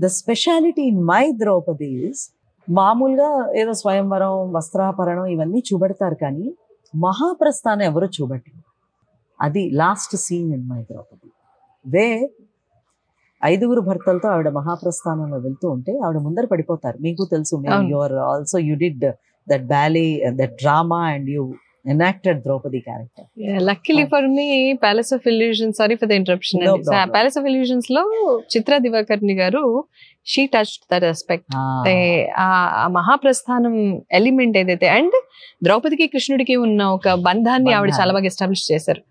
the speciality in my Draupadi is, మామూలుగా ఏదో స్వయంవరం, వస్త్రాపరణం ఇవన్నీ చూపెడతారు కానీ మహాప్రస్థానం ఎవరు చూపెట్టరు. అది last scene in my Draupadi, way 5 భర్తలతో ఆవిడ మహాప్రస్థానంలో వెళ్తూ ఉంటే ఆవిడ ముందర పడిపోతారు. మీకు తెలుసు, you are also, you did that ballet, that drama and you enacted Draupadi character. Yeah, luckily for me, Palace of Illusions, sorry for the interruption. No problem. Palace of Illusions lo Chitra Divakarni garu, she touched that aspect. ఆ మహాప్రస్థానం ఎలిమెంట్ ఏదైతే, అండ్ ద్రౌపదికి కృష్ణుడికి ఉన్న ఒక బంధాన్ని ఆవిడ చాలా బాగా ఎస్టాబ్లిష్ చేశారు.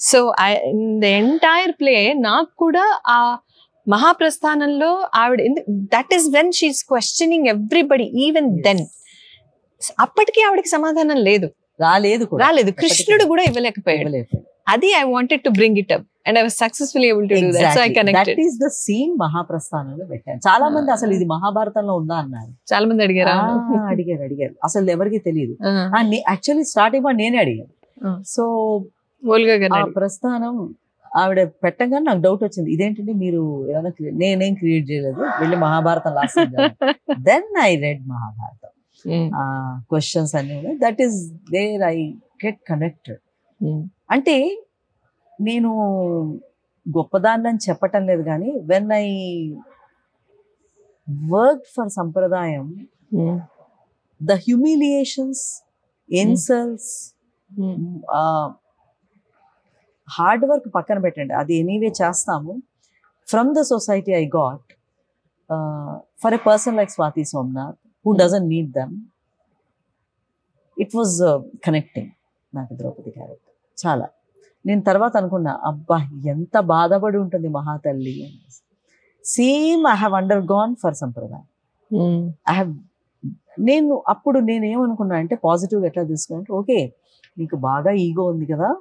సో ద ఎంటైర్ ప్లే నాకు కూడా ఆ మహాప్రస్థానంలో ఆవిడ, that is when she's questioning everybody. Even then అప్పటికి ఆవిడకి సమాధానం లేదు, రాలేదు. కృష్ణుడు కూడా ఇవ్వలేకపోయాడు. అది I wanted to bring it up and I was successfully able to do that. So I connected. That is the scene మహాప్రస్థానంలో పెట్టాను. చాలా మంది అసలు ఇది మహాభారతంలో ఉందా అన్నారు. చాలా మంది అడిగారు. అసలు ఎవరికి తెలియదు. యాక్చువల్లీ స్టార్టింగ్ నేనే అడిగాను. సో ఆ ప్రస్థానం ఆవిడ పెట్టగానే నాకు డౌట్ వచ్చింది, ఇదేంటంటే మీరు ఏమైనా నేనేం క్రియేట్ చేయలేదు, వెళ్ళి Mahabharatam last. Then I read Mahabharatam. Questions అన్ని that is where I get connected. అంటే నేను గొప్పదాన్ని చెప్పటం లేదు కానీ when I work for Sampradayam, the humiliations, insults, hard work పక్కన పెట్టండి, అది ఎనీవే చేస్తాము. From the society I got for a person like Swathi Somnath who doesn't need them, it was connecting. నాకు ద్రౌపది క్యారెక్టర్ చాలా, నేను తర్వాత అనుకున్నా, అబ్బా ఎంత బాధపడి ఉంటుంది మహాతల్లి. Same I have under gone for సంప్రదాయం. నేను అప్పుడు నేనేమనుకున్నా అంటే పాజిటివ్గా ఎట్లా తీసుకున్నా, ఓకే నీకు బాగా ఈగో ఉంది కదా,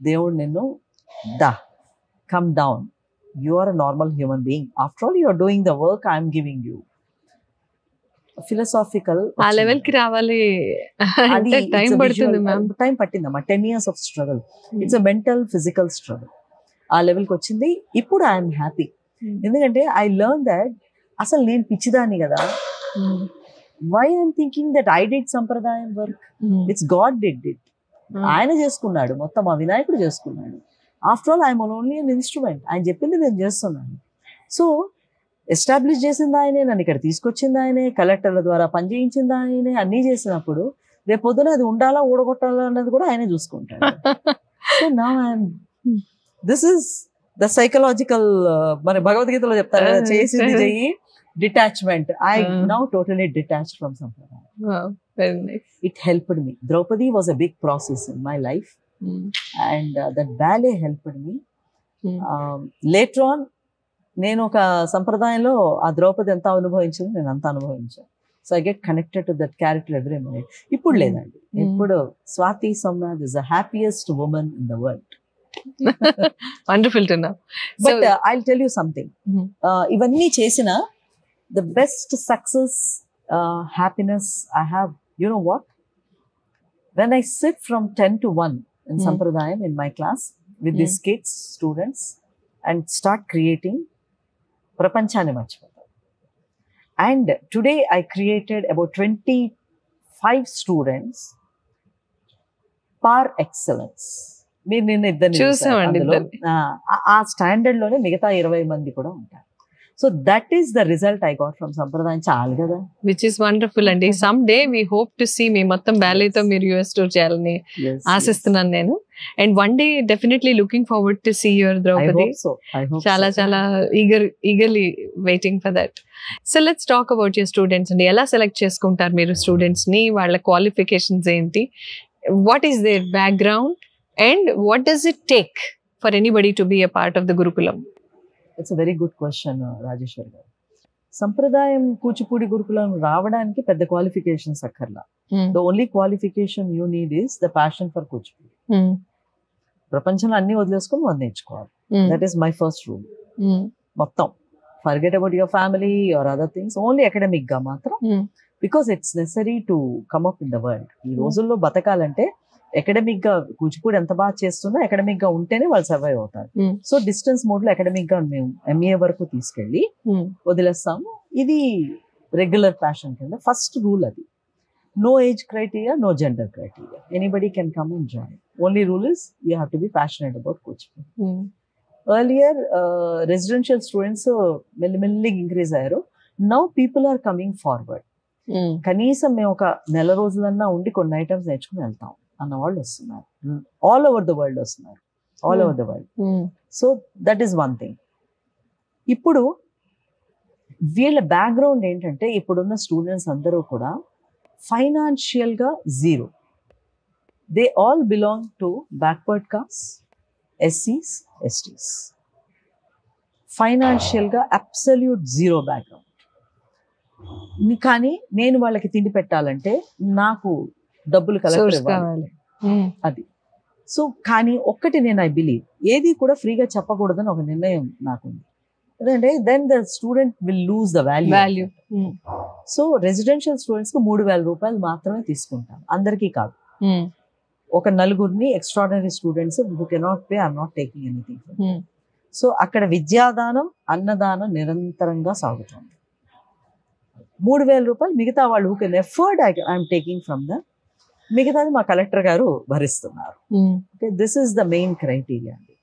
దేవుడు నిన్ను come down, you are a normal human being, after all you are doing the work I'm giving you. Philosophical ఆ లెవెల్ కి రావాలి, టైం పట్టిందమ్మా. 10 years of struggle. It's a mental physical struggle. ఆ లెవెల్కి వచ్చింది. ఇప్పుడు ఐఎమ్ హ్యాపీ, ఎందుకంటే ఐ లెర్న్ దట్ అసలు నేను పిచ్చిదాన్ని కదా. Why I'm thinking that I did Sampradayam work, it's God did it. ఆయన చేసుకున్నాడు మొత్తం, ఆ వినాయకుడు చేసుకున్నాడు. After all I'm only an instrument, ఆయన చెప్పింది నేను చేస్తున్నాను. సో ఎస్టాబ్లిష్ చేసింది ఆయనే, నన్ను ఇక్కడ తీసుకొచ్చింది ఆయనే, కలెక్టర్ల ద్వారా పనిచేయించింది ఆయనే, అన్నీ చేసినప్పుడు రేపు పొద్దున అది ఉండాలా ఊడగొట్టాలా అన్నది కూడా ఆయనే చూసుకుంటాడు. సో నా దిస్ ఇస్ ద సైకలాజికల్, మరి భగవద్గీతలో చెప్తారు కదా, చేసింది చెయ్యి, detachment. I now totally detached from సంప్రదాయం. It helped me. Draupadi was a big process in my life, and that ballet helped me. Later on, నేను ఒక సంప్రదాయంలో ఆ ద్రౌపది ఎంత అనుభవించింది నేను అంత అనుభవించాను. So I get connected to that character every minute. ఇప్పుడు లేదండి, ఇప్పుడు Swathi Somanath is the happiest women in the world. Wonderful to know. But I will tell you something, ఇవన్నీ చేసిన the best success, happiness I have, you know what? When I sit from 10 to 1 in Sampradayam in my class with these kids, students, and start creating, prapanchani marchipota. And today I created about 25 students par excellence. మీరు నిన్న ఇద్దరిని చూసామండి, ఆ స్టాండర్డ్ లోనే మిగతా 20 మంది కూడా ఉంటారు. So that is the result I got from Sampradayam. చాలు కదా, విచ్ ఇస్ వండర్ఫుల్ అండి. Some day we hope to see మీ మొత్తం బ్యాలేతో మీరు యూఎస్ టూర్ చేయాలని ఆశిస్తున్నాను నేను. And one day definitely looking forward to see your Draupadi. చాలా చాలా eagerly waiting for that. So let's talk about your students అండి. ఎలా సెలెక్ట్ చేసుకుంటారు మీరు స్టూడెంట్స్ ని? వాళ్ళ క్వాలిఫికేషన్స్ ఏంటి? What is their background and what does it take for anybody to be a part of the gurukulam? It's a very good question Rajeshwar garu. Sampradayam Kuchipudi Gurukulam రావడానికి పెద్ద క్వాలిఫికేషన్స్ అక్కర్లా. The only qualification you need is the passion for Kuchipudi. ప్రపంచంలో అన్ని వదిలేసుకొని మనం నేర్చుకోవాలి. That is my first rule. మొత్తం forget about your family or other things, only academic గా మాత్రం, because it's necessary to come up in the world. ఈ రోజుల్లో బతకాలంటే అకాడమిక్ గా కూచిపూడి ఎంత బాగా చేస్తున్నా అకాడమిక్ గా ఉంటేనే వాళ్ళు సర్వైవ్ అవుతారు. సో డిస్టెన్స్ మోడ్ లో అకాడమిక్ గా మేము ఎంఏ వరకు తీసుకెళ్లి వదిలేస్తాము. ఇది రెగ్యులర్ ప్యాషన్ కింద ఫస్ట్ రూల్. అది no age criteria, no gender criteria, anybody can come and join. Only rule is you have to be passionate about Kuchipudi. Earlier residential students మెల్లిమెల్లిగా ఇంక్రీజ్ అయ్యారు. Now people are coming forward. కనీసం మేము ఒక నెల రోజులన్నా ఉండి కొన్ని ఐటమ్స్ నేర్చుకుని వెళ్తాం అన్న వాళ్ళు వస్తున్నారు. ఆల్ ఓవర్ ద వరల్డ్ వస్తున్నారు, all over the world. So that is one thing. ఇప్పుడు వీళ్ళ బ్యాక్గ్రౌండ్ ఏంటంటే, ఇప్పుడున్న స్టూడెంట్స్ అందరూ కూడా ఫైనాన్షియల్ గా zero. They all belong to backward caste, ఎస్సీస్, ఎస్టీస్. ఫైనాన్షియల్ గా అబ్సల్యూట్ జీరో బ్యాక్గ్రౌండ్. కానీ నేను వాళ్ళకి తిండి పెట్టాలంటే నాకు డబ్బులు కలెక్ట్ కావాలి. అది సో కానీ ఒక్కటి నేను ఐ బిలీవ్, ఏది కూడా ఫ్రీగా చెప్పకూడదని ఒక నిర్ణయం నాకుంది. ఎందుకంటే then the student will lose the value. So residential students కి 3,000 రూపాయలు మాత్రమే తీసుకుంటాను, అందరికీ కాదు. ఒక నలుగురిని extraordinary students who cannot pay, I'm not taking anything. So అక్కడ విద్యాదానం, అన్నదానం నిరంతరంగా సాగుతుంది. 3,000 రూపాయలు మిగతా వాళ్ళు who can afford I'm taking from the, మిగతాది మా కలెక్టర్ గారు భరిస్తున్నారు. This is the main criteria అండి.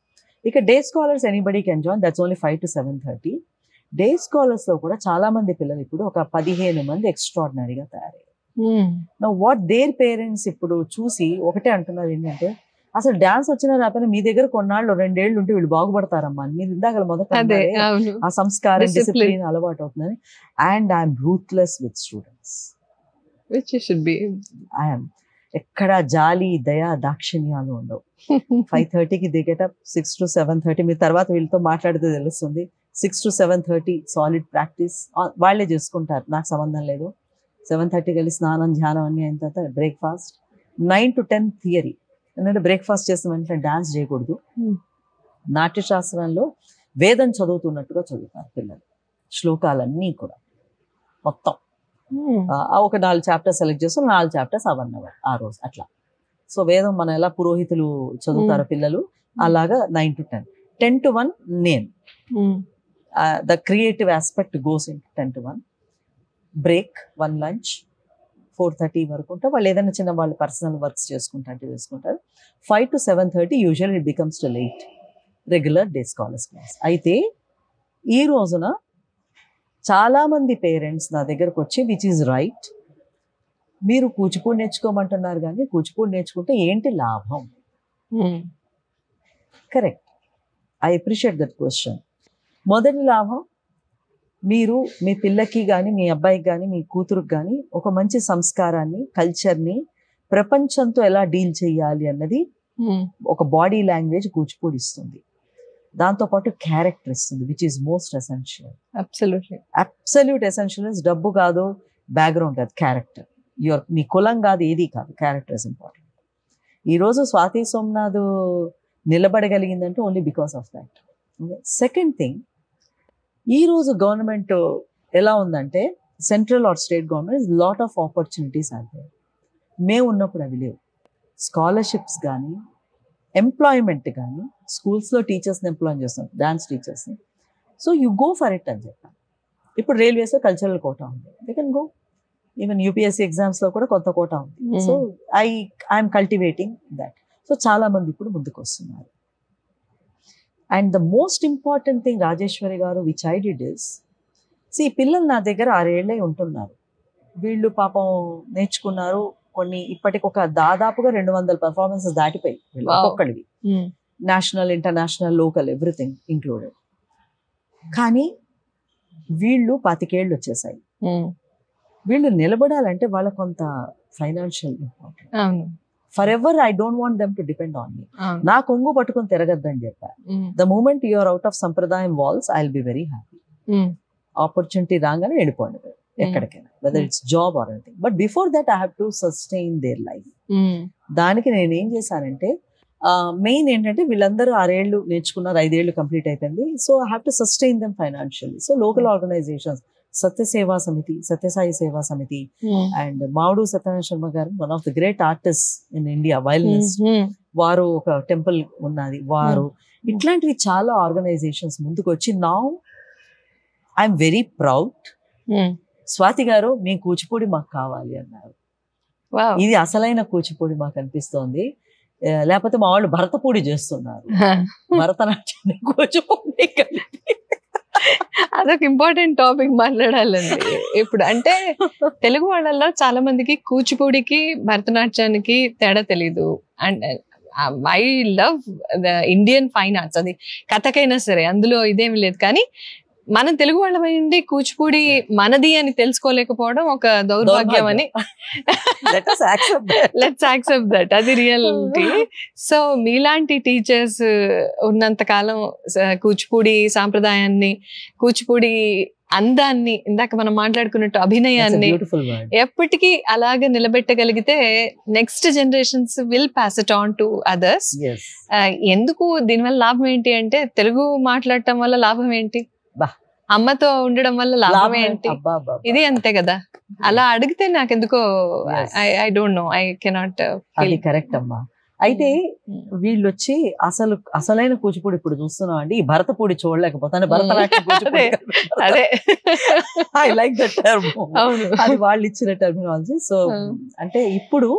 ఇక day scholars anybody can join, that's only 5 to 7:30. Day scholars లో కూడా చాలా మంది పిల్లలు ఇప్పుడు ఒక 15 మంది ఎక్స్ట్రాడినరీగా తయారయ్యారు. నా వాట్ దేర్ పేరెంట్స్ ఇప్పుడు చూసి ఒకటే అంటున్నారు ఏంటంటే, అసలు డాన్స్ వచ్చినా రాకపోయినా మీ దగ్గర కొన్నాళ్ళు 2 ఏళ్ళు ఉంటే వీళ్ళు బాగుపడతారమ్మా అని. మీరు ఇందాక మొదట ఆ సంస్కారం, డిసిప్లిన్ అలవాటు అవుతుందని. And I'm ruthless with students. I'm ఎక్కడ జాలి, దయ, దాక్షిణ్యాలు ఉండవు. 5:30కి దిగేటప్, 6 to 7:30. మీరు తర్వాత వీళ్ళతో మాట్లాడితే తెలుస్తుంది. 6 to 7:30 సాలిడ్ ప్రాక్టీస్ వాళ్ళే చేసుకుంటారు, నాకు సంబంధం లేదు. 7:30 కలిసి స్నానం, ధ్యానం అన్ని అయిన తర్వాత బ్రేక్ఫాస్ట్. 9 to 10 theory. ఎందుకంటే బ్రేక్ఫాస్ట్ చేసిన వెంటనే డాన్స్ చేయకూడదు. నాట్యశాస్త్రంలో వేదం చదువుతున్నట్టుగా చదువుతారు పిల్లలు, శ్లోకాలన్నీ కూడా మొత్తం. ఒక 4 చాప్టర్స్ సెలెక్ట్ చేస్తాం, 4 చాప్టర్స్ 1 hour ఆ రోజు అట్లా. సో వేదం మన ఎలా పురోహితులు చదువుతారో పిల్లలు అలాగా 9 to 10. 10 to 1 నేను. The creative aspect goes in 10 to 1. Break, 1 lunch, 4:30 వరకు ఉంటారు. వాళ్ళు ఏదైనా చిన్న వాళ్ళు పర్సనల్ వర్క్స్ చేసుకుంటారు. 5 to 7:30 usual it becomes to late regular day scholars class. అయితే ఈ రోజున చాలామంది పేరెంట్స్ నా దగ్గరకు వచ్చి విచ్ ఈజ్ రైట్, మీరు కూచిపూడి నేర్చుకోమంటున్నారు కానీ కూచిపూడి నేర్చుకుంటే ఏంటి లాభం? Correct, I appreciate that question. మొదటి లాభం, మీరు మీ పిల్లకి కానీ మీ అబ్బాయికి కానీ మీ కూతురుకి కానీ ఒక మంచి సంస్కారాన్ని, కల్చర్ని, ప్రపంచంతో ఎలా డీల్ చేయాలి అన్నది ఒక బాడీ లాంగ్వేజ్ కూచిపూడి ఇస్తుంది. దాంతోపాటు క్యారెక్టర్ ఇస్తుంది, which is most essential. Absolute essential. డబ్బు కాదు, బ్యాక్గ్రౌండ్ కాదు, క్యారెక్టర్. మీ కులం కాదు, ఏది కాదు, క్యారెక్టర్ ఇస్ ఇంపార్టెంట్. ఈరోజు స్వాతి సోమనాథ్ నిలబడగలిగిందంటే only because of that. Second thing, ఈరోజు గవర్నమెంట్ ఎలా ఉందంటే, central or state government lot of opportunities అంటే మేము ఉన్నప్పుడు అవి లేవు. స్కాలర్షిప్స్ కానీ, ఎంప్లాయ్మెంట్ కానీ, స్కూల్స్లో టీచర్స్ని ఎంప్లాయ్ చేస్తున్నాం, డాన్స్ టీచర్స్ని. So you go for it అని చెప్పాను. ఇప్పుడు రైల్వేస్లో కల్చరల్ కోటా ఉంది, they can go. Even UPSC ఎగ్జామ్స్లో కూడా కొత్త కోటా ఉంది. So I'm cultivating that. So చాలామంది ఇప్పుడు ముందుకు వస్తున్నారు. And the most important thing Rajeshwari garu which I did is, పిల్లలు నా దగ్గర 6 ఏళ్ళే ఉంటున్నారు. వీళ్ళు పాపం నేర్చుకున్నారు కొన్ని, ఇప్పటికి ఒక దాదాపుగా 200 పర్ఫార్మెన్సెస్ దాటిపోయి ఒక్కొక్కడివి, national, international, local, everything included. కానీ వీళ్ళు 25 ఏళ్ళు వచ్చేసాయి. వీళ్ళు నిలబడాలంటే వాళ్ళకు కొంత financial important. For ever I don't want them to depend on me. నా కొంగు పట్టుకొని తిరగద్దని చెప్పా. The moment you are out of Sampradayam walls, I will be very happy. Opportunity రాగానే వెళ్ళిపోండి ఎక్కడికైనా, whether it's job or anything. But before that I have to sustain their life. దానికి నేను ఏం చేశానంటే, మెయిన్ ఏంటంటే వీళ్ళందరూ 6 ఏళ్ళు నేర్చుకున్నారు, 5 ఏళ్ళు కంప్లీట్ అయిపోయింది. So I have to sustain them financially. So local organisations, Satyaseva Samiti, Satyasai Seva Samiti, and Mavudu Satyanarayana Sharma garu, one of the great artist in India, violinist, వారు ఒక టెంపుల్ ఉన్నది, వారు ఇట్లాంటివి చాలా ఆర్గనైజేషన్స్ ముందుకు వచ్చి, now I'm very proud. Swathi గారు, మీ కూచిపూడి మాకు కావాలి అన్నారు. ఇది అసలైన కూచిపూడి మాకు అనిపిస్తోంది. లేకపోతే మా వాళ్ళు భరతపూడి చేస్తున్నారు, భరతనాట్యాన్ని కూచిపూడి కలిపి. అదొక ఇంపార్టెంట్ టాపిక్ మాట్లాడాలండి ఇప్పుడు. అంటే తెలుగు వాళ్ళల్లో చాలా మందికి కూచిపూడికి భరతనాట్యానికి తేడా తెలీదు. And I love the Indian fine arts, అది కథకైనా సరే అందులో ఇదేమి లేదు. కానీ మనం తెలుగు వాళ్ళమైంది కూచిపూడి మనది అని తెలుసుకోలేకపోవడం ఒక దౌర్భాగ్యం అని లెట్స్ యాక్సెప్ట్ దట్, అది రియాలిటీ. సో మీలాంటి టీచర్స్ ఉన్నంత కాలం కూచిపూడి సాంప్రదాయాన్ని, కూచిపూడి అందాన్ని, ఇందాక మనం మాట్లాడుకున్నట్టు అభినయాన్ని ఎప్పటికీ అలాగే నిలబెట్టగలిగితే next generations will pass it on to others. ఎందుకు దీనివల్ల లాభం ఏంటి అంటే, తెలుగు మాట్లాడటం వల్ల లాభం ఏంటి, అమ్మతో ఉండడం వల్ల లాభం ఏంటి, ఇది అంతే కదా. అలా అడిగితే నాకెందుకో I don't know, I cannot. అది కరెక్ట్ అమ్మా. అయితే వీళ్ళు వచ్చి అసలైన కూచిపూడి ఇప్పుడు చూస్తున్నాం అండి, ఈ భరతపూడి చూడలేకపోతాను, Bharatanatyam. I like that term, అది వాళ్ళు ఇచ్చిన టర్మినాలజీ. సో అంటే ఇప్పుడు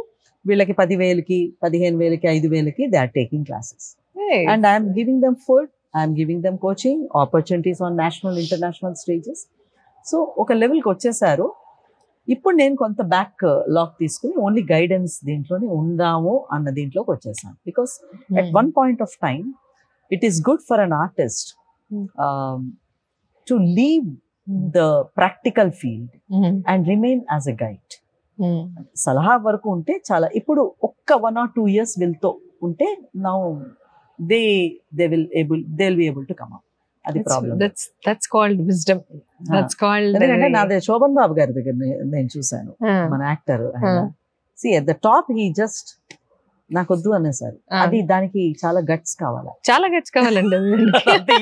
వీళ్ళకి 10,000కి 15,000కి 5,000కి they are taking classes, and I'm giving them food, I'm giving them coaching, opportunities on national, international stages. So ఒక లెవెల్కి వచ్చేసారు. ఇప్పుడు నేను కొంత బ్యాక్ లాక్ తీసుకుని ఓన్లీ గైడెన్స్ దీంట్లోనే ఉందాము అన్న దీంట్లోకి వచ్చేసాను. Because at one point of time it is good for an artist to leave the practical field and remain as a guide. సలహా వరకు ఉంటే చాలా. ఇప్పుడు ఒక్క 1 or 2 years వీళ్ళతో ఉంటే now they'll be able to come up. అది problem. That's called wisdom. That's called. ఎందుకంటే నాదే శోభన్ బాబు గారి దగ్గర నేను చూసాను, మన actor. See at the top he just నాకు వద్దు అనేసారు. అది దానికి చాలా గట్స్ కావాలి, చాలా గట్స్ కావాలండి.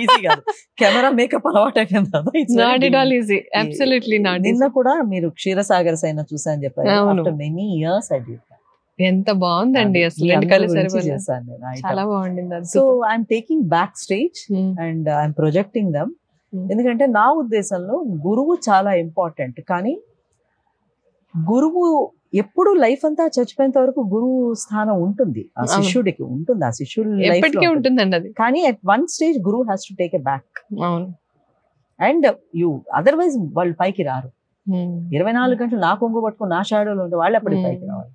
ఈజీ కాదు. కెమెరా మేకప్ అలవాటు అయిపోయింది కదా. Not at all easy. Absolutely not. నిన్న కూడా మీరు క్షీరసాగర్ సైనా చూసాను చెప్పారు. After many years I did. ఎంత బాగుందండి అసలు, చాలా బాగుంది. So I'm taking back stage and I'm projecting them. ఎందుకంటే నా ఉద్దేశంలో గురువు చాలా ఇంపార్టెంట్, కానీ గురువు ఎప్పుడు లైఫ్ అంతా చచ్చిపోయేంత వరకు గురువు స్థానం ఉంటుంది, ఆ శిష్యుడికి ఉంటుంది, ఆ శిష్యుడు ఎప్పటికీ ఉంటుందండి అది. కానీ అట్ వన్ స్టేజ్ గురువు has to take a back. And you otherwise వాళ్ళు పైకి రారు. 24 గంటలు నా కొంగు పట్టుకుని నా షాడోలో ఉంటే వాళ్ళు ఎప్పటికి పైకి రావాలి.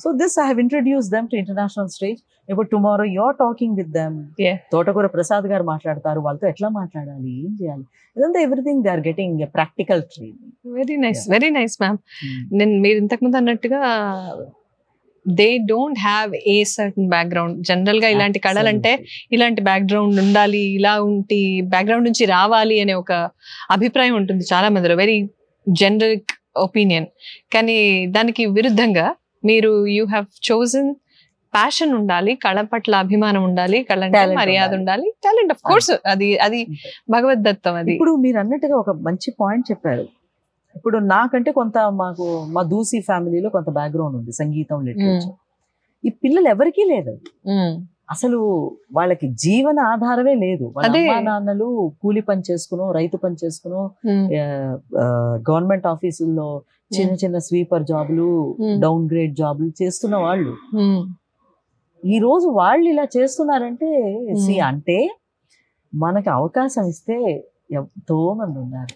So this I have introduce them to international stage. ఇప్పుడు tomorrow you are talking with them. Thotakura Prasad గారు మాట్లాడతారు, వాళ్ళతో ఎట్లా మాట్లాడాలి, ఏం చేయాలి, ఇదంతా everything they are getting practical training. Very nice ma'am. నేను మీరు ఇంతకుముందు అన్నట్టుగా they don't have a certain background. General గా ఇలాంటి కళలంటే ఇలాంటి బ్యాక్గ్రౌండ్ ఉండాలి, ఇలా ఉంటి బ్యాక్గ్రౌండ్ నుంచి రావాలి అనే ఒక అభిప్రాయం ఉంటుంది చాలా మందిలో, వెరీ జనరిక్ ఒపీనియన్. కానీ దానికి విరుద్ధంగా మీరు యూ హ్యావ్ చోజన్ ప్యాషన్ ఉండాలి, కళ పట్ల అభిమానం ఉండాలి, కళ అంటే మర్యాద ఉండాలి, టాలెంట్ ఆఫ్ కోర్స్ అది భగవద్దత్తం. అది ఇప్పుడు మీరు అన్నట్టుగా ఒక మంచి పాయింట్ చెప్పారు. ఇప్పుడు నాకంటే కొంత మా దూసి ఫ్యామిలీలో కొంత బ్యాక్గ్రౌండ్ ఉంది, సంగీతం, లిటరేచర్. ఈ పిల్లలు ఎవరికీ లేదు, అసలు వాళ్ళకి జీవన ఆధారమే లేదు. వాళ్ళ అమ్మా నాన్నలు కూలి పని చేసుకునో, రైతు పని చేసుకునో, గవర్నమెంట్ ఆఫీసుల్లో చిన్న చిన్న స్వీపర్ జాబులు, డౌన్ గ్రేడ్ జాబులు చేస్తున్న వాళ్ళు ఈ రోజు వాళ్ళు ఇలా చేస్తున్నారంటే అంటే మనకి అవకాశం ఇస్తే ఎంతో మంది ఉన్నారు.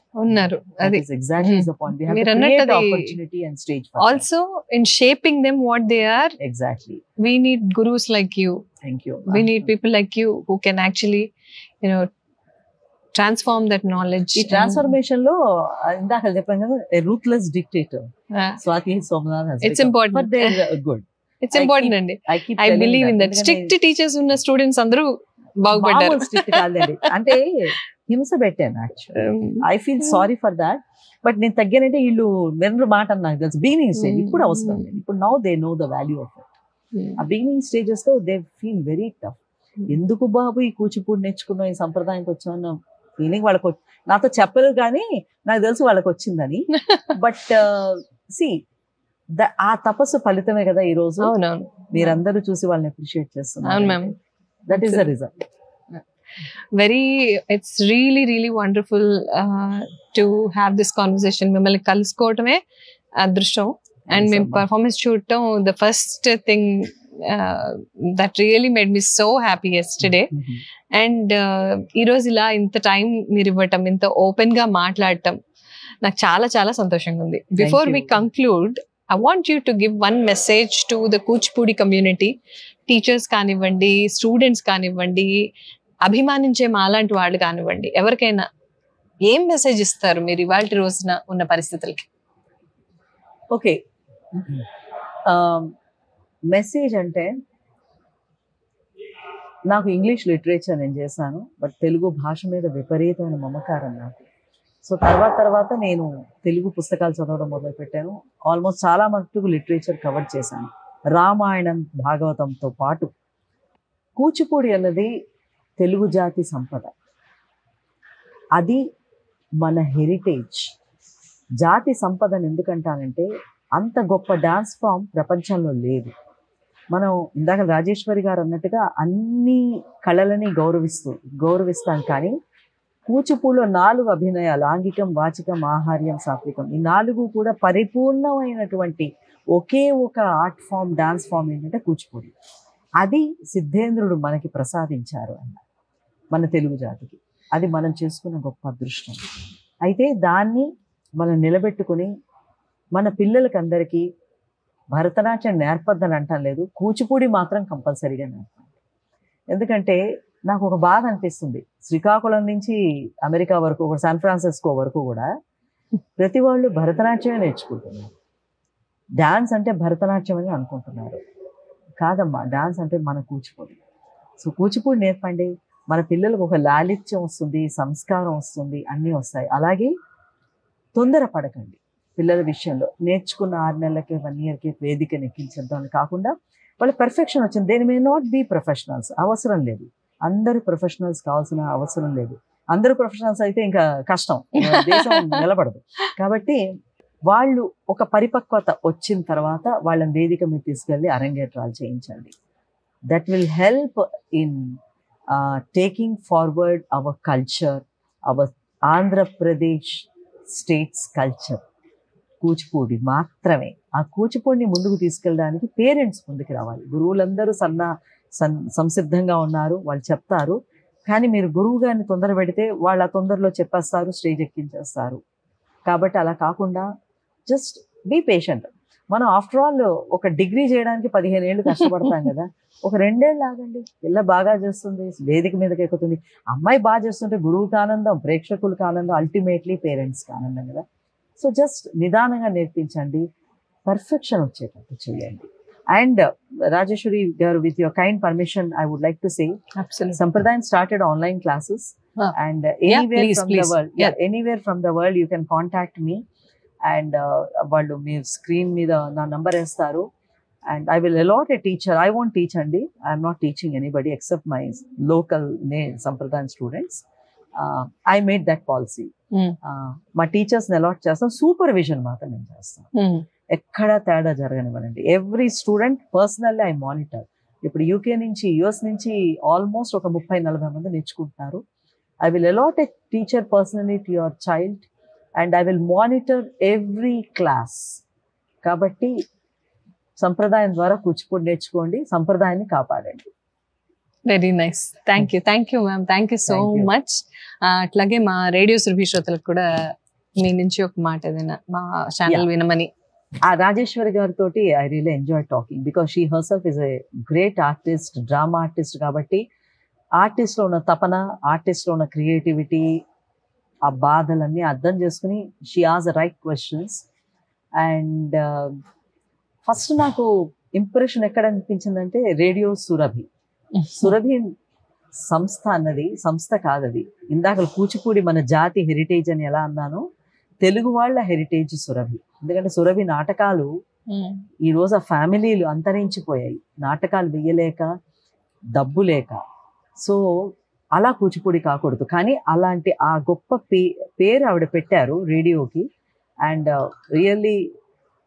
అది exactly the point. We have to create opportunity and stage for also in shaping them what they are. Exactly. We need gurus like you. Thank you. We need people like you who can actually transform that knowledge. ఈ ట్రాన్స్ఫర్మేషన్ లో ఇందాక చెప్పాను కదా, a ruthless dictator Swathi Somanath. It's important. But they are good. It's important అండి. I believe in that. Strict teachers ఉన్న స్టూడెంట్స్ అందరూ బాగుపడ్డారు. అంటే హింస పెట్టాను actually. I feel sorry for that. But నేను తగ్గానంటే వీళ్ళు వెనరు మాట నాకు తెలుసు బిగినింగ్ స్టేజ్. ఇప్పుడు అవసరం లేదు. ఇప్పుడు now they know the value of it. ఆ బిగినింగ్ స్టేజెస్ లో దే ఫీల్ వెరీ టఫ్. ఎందుకు బాబు ఈ కూచిపూడి నేర్చుకున్నాం, ఈ సంప్రదాయానికి వచ్చామన్న ఫీలింగ్ వాళ్ళకి నాతో చెప్పరు, కానీ నాకు తెలుసు వాళ్ళకి వచ్చిందని. బట్ సి ఆ తపస్సు ఫలితమే కదా ఈ రోజు మీరందరూ చూసి వాళ్ళని అప్రిషియేట్ చేస్తున్నారు. That is the result. It's really wonderful to have this conversation. మిమ్మల్ని కలుసుకోవటమే అదృష్టం. అండ్ మేము పర్ఫార్మెన్స్ చూడటం the first thing that really made me so happy yesterday. And ఈరోజు ఇలా ఇంత టైం మీరు ఇవ్వటం, ఇంత ఓపెన్ గా మాట్లాడటం నాకు చాలా చాలా సంతోషంగా ఉంది. Before we conclude, I want you to give one message to the Kuchipudi community. Teachers కానివ్వండి, స్టూడెంట్స్ కానివ్వండి, అభిమానించే మాలాంటి వాళ్ళు కానివ్వండి, ఎవరికైనా ఏం మెసేజ్ ఇస్తారు మీరు ఇవాళ రోజున ఉన్న పరిస్థితులకి? ఓకే, మెసేజ్ అంటే నాకు ఇంగ్లీష్ లిటరేచర్ నేను చేశాను, బట్ తెలుగు భాష మీద విపరీతమైన మమకారం నాకు. సో తర్వాత నేను తెలుగు పుస్తకాలు చదవడం మొదలుపెట్టాను. ఆల్మోస్ట్ చాలా మటుకు లిటరేచర్ కవర్ చేశాను. రామాయణం, భాగవతంతో పాటు కూచిపూడి అన్నది తెలుగు జాతి సంపద. అది మన హెరిటేజ్. జాతి సంపదను ఎందుకంటానంటే అంత గొప్ప డాన్స్ ఫామ్ ప్రపంచంలో లేదు. మనం ఇందాక రాజేశ్వరి గారు అన్నట్టుగా అన్ని కళలని గౌరవిస్తాం, కానీ కూచిపూడిలో 4 అభినయాలు, ఆంగికం, వాచికం, ఆహార్యం, సాత్వికం, ఈ 4 కూడా పరిపూర్ణమైనటువంటి ఒకే ఒక ఆర్ట్ ఫామ్, డాన్స్ ఫామ్ ఏంటంటే కూచిపూడి. అది సిద్ధేంద్రుడు మనకి ప్రసాదించారు అన్న మన తెలుగు జాతికి. అది మనం చేసుకున్న గొప్ప అదృష్టం. అయితే దాన్ని మనం నిలబెట్టుకుని మన పిల్లలకి అందరికీ భరతనాట్యం నేర్పద్దని అంటాం లేదు, కూచిపూడి మాత్రం కంపల్సరీగా నేర్పండి. ఎందుకంటే నాకు ఒక బాధ అనిపిస్తుంది, శ్రీకాకుళం నుంచి అమెరికా వరకు, శాన్ ఫ్రాన్సిస్కో వరకు కూడా ప్రతి వాళ్ళు భరతనాట్యమే నేర్చుకుంటున్నారు. డాన్స్ అంటే భరతనాట్యం అని అనుకుంటున్నారు. కాదమ్మా, డాన్స్ అంటే మన కూచిపూడి. సో కూచిపూడి నేర్పండి. మన పిల్లలకు ఒక లాలిత్యం వస్తుంది, సంస్కారం వస్తుంది, అన్నీ వస్తాయి. అలాగే తొందరపడకండి పిల్లల విషయంలో. నేర్చుకున్న 6 నెలలకి 1 ఇయర్కి వేదికను ఎక్కించడం అని కాకుండా వాళ్ళ పెర్ఫెక్షన్ వచ్చింది. దేని మే నాట్ బీ ప్రొఫెషనల్స్, అవసరం లేదు. అందరూ ప్రొఫెషనల్స్ కావాల్సిన అవసరం లేదు. అందరూ ప్రొఫెషనల్స్ అయితే ఇంకా కష్టం, దేశం నిలబడదు. కాబట్టి వాళ్ళు ఒక పరిపక్వత వచ్చిన తర్వాత వాళ్ళని వేదిక మీద తీసుకెళ్ళి అరంగేట్రాలు చేయించండి. That will help in taking forward our culture, our Andhra Pradesh states culture. Kuchipudi మాత్రమే. ఆ కూచిపూడిని ముందుకు తీసుకెళ్ళడానికి పేరెంట్స్ ముందుకు రావాలి. గురువులందరూ సంసిద్ధంగా ఉన్నారు, వాళ్ళు చెప్తారు. కానీ మీరు గురువు గారిని తొందర పెడితే వాళ్ళు ఆ తొందరలో చెప్పేస్తారు, స్టేజ్ ఎక్కించేస్తారు. కాబట్టి అలా కాకుండా జస్ట్ బీ పేషెంట్. మనం ఆఫ్టర్ ఆల్ ఒక డిగ్రీ చేయడానికి 15 ఏళ్ళు కష్టపడతాం కదా, ఒక 2 ఏళ్ళు ఆగండి. పిల్ల బాగా చేస్తుంది, వేదిక మీదకి ఎక్కుతుంది, అమ్మాయి బాగా చేస్తుంటే గురువుకి ఆనందం, ప్రేక్షకులకు ఆనందం, అల్టిమేట్లీ పేరెంట్స్కి ఆనందం కదా. సో జస్ట్ నిదానంగా నేర్పించండి, పర్ఫెక్షన్ వచ్చేటట్టు చేయండి. And Rajeshwari garu, with your kind permission, I would like to say, absolutely, Sampradayam started online classes, and anywhere from the world, anywhere from the world you can contact me, and vallu mee screen meeda na number estaru, and I will allot a teacher. I won't teach andi, I am not teaching anybody except my local Sampradayam students. I made that policy. మా టీచర్స్ ని అలాట్ చేస్తాం, సూపర్విజన్ మాత్రం నేను చేస్తాను, ఎక్కడా తేడా జరగనివ్వనండి. Every student personally I monitor. ఇప్పుడు యూకే నుంచి, యుఎస్ నుంచి ఆల్మోస్ట్ ఒక 30-40 మంది నేర్చుకుంటున్నారు. I will allot a teacher personally to your child, and I will monitor every class. కాబట్టి సంప్రదాయం ద్వారా కూచిపూడి నేర్చుకోండి, సంప్రదాయాన్ని కాపాడండి. Very nice, thank you ma'am, thank you so much. అట్లాగే మా రేడియో సురభి శ్రోతలకు కూడా మీ నుంచి ఒక మాట ఏదైనా మా ఛానల్ వినమని. రాజేశ్వరి గారితో I really enjoy talking, because she herself is a great artist, drama artist. కాబట్టి ఆర్టిస్ట్లో ఉన్న తపన, ఆర్టిస్ట్లో ఉన్న క్రియేటివిటీ, ఆ బాధలన్నీ అర్థం చేసుకుని షీ ఆస్ the right questions. And first నాకు ఇంప్రెషన్ ఎక్కడ అనిపించిందంటే రేడియో సురభి. సురభి సంస్థ అన్నది సంస్థ కాదది. ఇందాక కూచిపూడి మన జాతి హెరిటేజ్ అని ఎలా అన్నానో, తెలుగు వాళ్ళ హెరిటేజ్ సురభి. ఎందుకంటే సురభి నాటకాలు ఈ రోజు ఆ ఫ్యామిలీలు అంతరించిపోయాయి, నాటకాలు వెయ్యలేక, డబ్బు లేక. సో అలా కూచిపూడి కాకూడదు, కానీ అలాంటి ఆ గొప్ప పేరు ఆవిడ పెట్టారు రేడియోకి. అండ్ రియల్లీ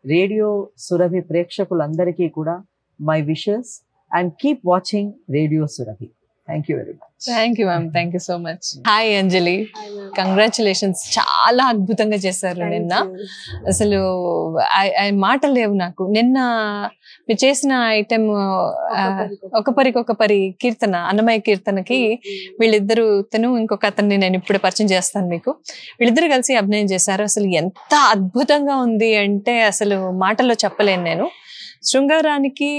రేడియో సురభి ప్రేక్షకులందరికీ కూడా my wishes, and keep watching Radio Surabhi. Thank you very much. Thank you ma'am, thank you so much. Hi Anjali, congratulations, చాలా అద్భుతంగా చేశారు నిన్న. అసలు మాటలు లేవు నాకు. నిన్న మీరు చేసిన ఐటెం ఒకపరి కీర్తన, అన్నమయ్య కీర్తనకి వీళ్ళిద్దరు, తను ఇంకొక అతన్ని నేను ఇప్పుడు పరిచయం చేస్తాను మీకు. వీళ్ళిద్దరు కలిసి అభినయం చేశారు. అసలు ఎంత అద్భుతంగా ఉంది అంటే అసలు మాటల్లో చెప్పలేను నేను. శృంగారానికి,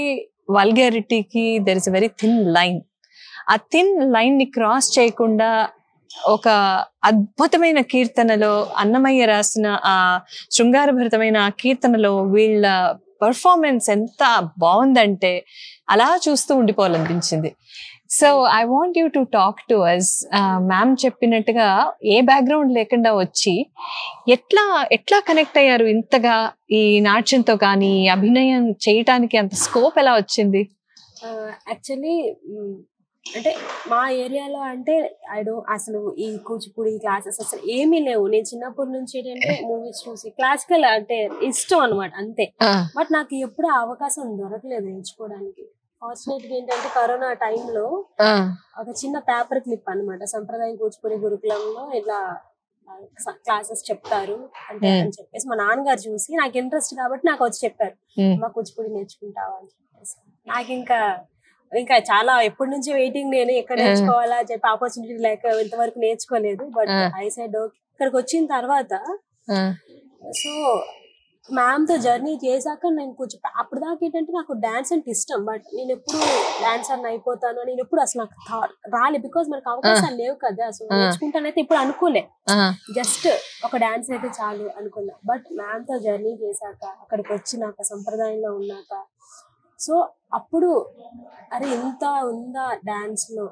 వల్గారిటీకి there is a very thin line. ఆ థిన్ లైన్ ని క్రాస్ చేయకుండా ఒక అద్భుతమైన కీర్తనలో, అన్నమయ్య రాసిన ఆ శృంగారభరితమైన ఆ కీర్తనలో వీళ్ళ పర్ఫార్మెన్స్ ఎంత బాగుందంటే అలా చూస్తూ ఉండిపోవాలనిపించింది. So I want you to talk to us. Ma'am చెప్పినట్టుగా ఏ బ్యాక్గ్రౌండ్ లేకుండా వచ్చి ఎట్లా కనెక్ట్ అయ్యారు ఇంతగా ఈ నాట్యంతో, కానీ అభినయం చేయటానికి అంత స్కోప్ ఎలా వచ్చింది? యాక్చువల్లీ అంటే మా ఏరియాలో అంటే అసలు ఈ కూచిపూడి క్లాసెస్ అసలు ఏమీ లేవు. నేను చిన్నప్పటి నుంచి ఏంటంటే మూవీస్ చూసి క్లాసికల్ అంటే ఇష్టం అనమాట, అంతే. బట్ నాకు ఎప్పుడు అవకాశం దొరకలేదు నేర్చుకోవడానికి. ఫార్చునేట్ గా ఏంటంటే కరోనా టైంలో ఒక చిన్న పేపర్ క్లిప్ అనమాట, సంప్రదాయం కూచిపూడి గురుకులంలో ఇట్లా క్లాసెస్ చెప్తారు అంటే అని చెప్పేసి మా నాన్నగారు చూసి నాకు ఇంట్రెస్ట్ కాబట్టి నాకు వచ్చి చెప్పారు, మా కూచిపూడి నేర్చుకుంటావా అని చెప్పేసి. నాకు ఇంకా చాలా ఎప్పటి నుంచి వెయిటింగ్, నేను ఎక్కడ నేర్చుకోవాలా అని చెప్పి ఆపర్చునిటీ లేక ఇంతవరకు నేర్చుకోలేదు. బట్ ఐ సైడ్ ఇక్కడికి వచ్చిన తర్వాత సో మ్యామ్ తో జర్నీ చేశాక నేను కొంచెం అప్పుడు దాకా ఏంటంటే నాకు డాన్స్ అంటే ఇష్టం, బట్ నేను ఎప్పుడు డాన్సర్ అయిపోతాను అని నేను ఎప్పుడు అసలు నాకు రాలే, బికాస్ మనకు అవకాశాలు లేవు కదా. సో నేర్చుకుంటానైతే ఇప్పుడు అనుకోలే, జస్ట్ ఒక డాన్స్ అయితే చాలు అనుకున్నా. బట్ మ్యామ్ తో జర్నీ చేశాక, అక్కడికి వచ్చినాక, సంప్రదాయంలో ఉన్నాక, సో అప్పుడు అరే ఇంత ఉందా డాన్స్ లో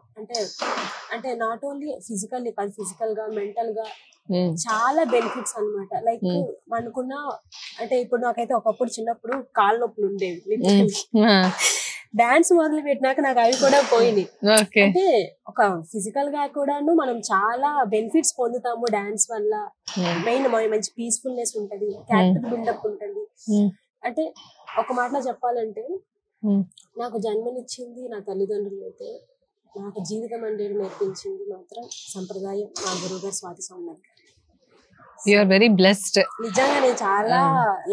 అంటే నాట్ ఓన్లీ ఫిజికల్లీ కాదు, ఫిజికల్ గా, మెంటల్ గా చాలా బెనిఫిట్స్ అనమాట. లైక్ మనకున్న అంటే ఇప్పుడు నాకైతే ఒకప్పుడు చిన్నప్పుడు కాళ్ళ నొప్పులు ఉండేవి, డాన్స్ మొదలు పెట్టినాక నాకు అవి కూడా పోయినాయి. అంటే ఒక ఫిజికల్ గా కూడాను మనం చాలా బెనిఫిట్స్ పొందుతాము డాన్స్ వల్ల. మెయిన్ మంచి పీస్ఫుల్నెస్ ఉంటది, క్యారెక్టర్ బిల్డప్ ఉంటది. అంటే ఒక మాటలో చెప్పాలంటే నాకు జన్మనిచ్చింది నా తల్లిదండ్రులు అయితే, నాకు జీవితం అంటే నేర్పించింది మాత్రం సంప్రదాయం, మా గురువు garu Swathi Soumya. You are very blessed. నిజంగా నేను చాలా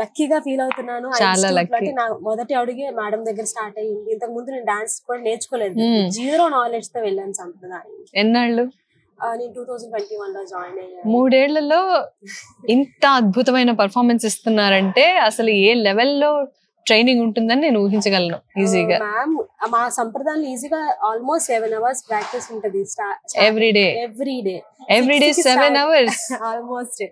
లక్కీగా ఫీల్ అవుతున్నాను. చాలా లక్కీ. నా మొదటి అడుగే మేడం దగ్గర స్టార్ట్ అయ్యింది. ఇంతకు ముందు నేను డాన్స్ కూడా నేర్చుకోలేదు, జీరో నాలెడ్జ్ తో వెళ్ళాను సంప్రదాయం. ఎన్నాళ్ళు? నేను 2021 లో జాయిన్ అయ్యాను. 3 ఏళ్లలో ఇంత అద్భుతమైన పర్ఫార్మెన్స్ ఇస్తున్నారంటే అసలు ఏ లెవెల్లో ట్రైనింగ్ ఉంటుందని నేను ఊహించగలను ఈజీగా. మ్యామ్ మా సంప్రదాయంలో ఈజీగా ఆల్మోస్ట్ 7 hours ప్రాక్టీస్ ఉంటది ఎవ్రీడే 7 hours ఆల్మోస్ట్.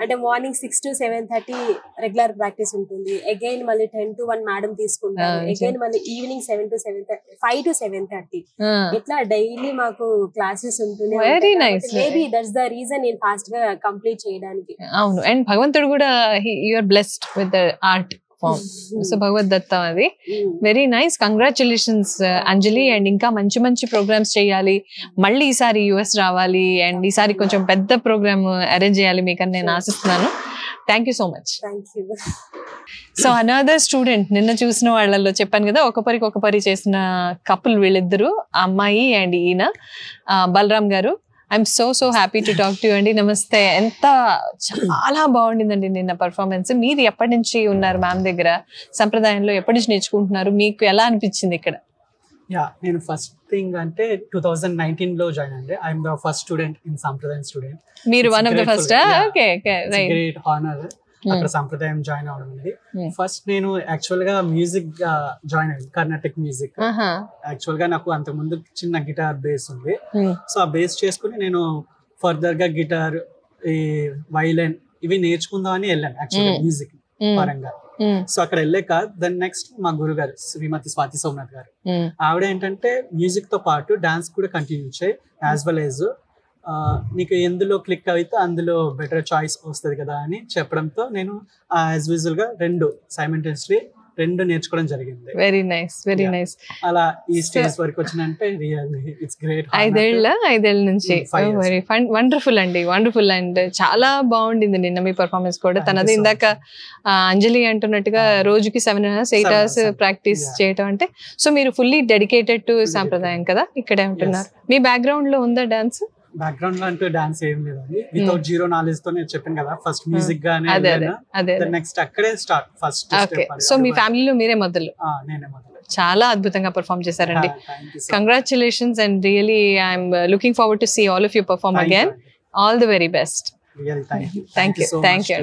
అంటే మార్నింగ్ 6 to 7:30 రెగ్యులర్ ప్రాక్టీస్ ఉంటుంది. అగైన్ మళ్ళీ 10 to 1 మేడం తీసుకుంటారు. అగైన్ మళ్ళీ ఈవినింగ్ 7 to 7:30, 5 to 7:30 ఇట్లా డైలీ మాకు క్లాసెస్ ఉంటుంది. Very nice. Maybe that's the reason నేను ఫాస్ట్ గా కంప్లీట్ చేయడానికి. అవును, అండ్ భగవంతుడు కూడా you are blessed with the art form. So భగవద్ దత్తం అది. Very nice. Congratulations Anjali. And ఇంకా మంచి మంచి ప్రోగ్రామ్స్ చేయాలి. మళ్ళీ ఈసారి యుఎస్ రావాలి అండ్ ఈసారి కొంచెం పెద్ద ప్రోగ్రామ్ అరేంజ్ చేయాలి మీకని నేను ఆశిస్తున్నాను. Thank you so much. So another student, నిన్న చూసిన వాళ్ళలో చెప్పాను కదా ఒకపరి చేసిన కపుల్ వీళ్ళిద్దరు, అమ్మాయి అండ్ ఈయన బలరామ్ గారు. I'm so happy to talk to you అండి. నమస్తే. చాలా బాగుండిందండి నిన్న పర్ఫార్మెన్స్. మీరు ఎప్పటి నుంచి ఉన్నారు మ్యామ్ దగ్గర? సంప్రదాయంలో ఎప్పటి నుంచి నేర్చుకుంటున్నారు? మీకు ఎలా అనిపించింది ఇక్కడ? నేను ఫస్ట్ థింగ్ అంటే 2019 లో జాయిన్ అండి. I'm the first student in సంప్రదాయం స్టూడెంట్. మీరు one of the first? Okay, great honour అక్కడ సంప్రదాయం జాయిన్ అవడం అనేది. ఫస్ట్ నేను యాక్చువల్ గా మ్యూజిక్ జాయిన్ అయ్యాను, కర్ణాటిక్ మ్యూజిక్. యాక్చువల్ గా నాకు అంతకు ముందు చిన్న గిటార్ బేస్ ఉంది. సో ఆ బేస్ చేసుకుని నేను ఫర్దర్ గా గిటార్, ఈ వైలెన్ ఇవి నేర్చుకుందామని వెళ్ళాను యాక్చువల్ గా మ్యూజిక్ పరంగా. సో అక్కడ వెళ్ళాక దాని నెక్స్ట్ మా గురుగారు శ్రీమతి స్వాతి సోమనాథ్ గారు, ఆవిడ ఏంటంటే మ్యూజిక్ తో పాటు డాన్స్ కూడా కంటిన్యూ చేయి, యాజ్ వెల్ యాజ్ నీకు ఎందులో క్లిక్ అయితే అందులో బెటర్ చాయిస్ వస్తుంది కదా అని చెప్పడంతో నేను యాజ్ యూజువల్ గా సైమల్టేనియస్లీ రెండు నేర్చుకోవడం జరిగింది. Very nice. అలా ఈ స్టేజ్ వరకు వచ్చినంటే రియల్లీ ఇట్స్ గ్రేట్. 5 ఏళ్ల నుంచి వెరీ వండర్ఫుల్ అండి, వండర్ఫుల్. అండ్ చాలా బాగుండింది నిన్న మీ పర్ఫార్మెన్స్ కూడా. తనది ఇందాక అంజలి అంటున్నట్టుగా రోజుకి 7 hours 8 hours ప్రాక్టీస్ చేయటం అంటే, సో మీరు ఫుల్లీ డెడికేటెడ్ టు సాంప్రదాయం కదా, ఇక్కడే ఉంటున్నారు. మీ బ్యాక్గ్రౌండ్ లో ఉందా డాన్స్? బ్యాక్గ్రౌండ్ లో అంటూ డాన్స్ ఏం లేదండి. వితౌట్ జీరో నాలెడ్జ్ తో నేను చెప్పాను కదా, ఫస్ట్ మ్యూజిక్ గానే నెక్స్ట్ అక్కడే స్టార్ట్ ఫస్ట్. సో మీ ఫ్యామిలీలో మీరే మొదలు? నేనే మొదలు. చాలా అద్భుతంగా పర్ఫార్మ్ చేశారండి. Congratulations and really I'm looking forward to see all of you perform again. All the very best. Thank you. Thank you.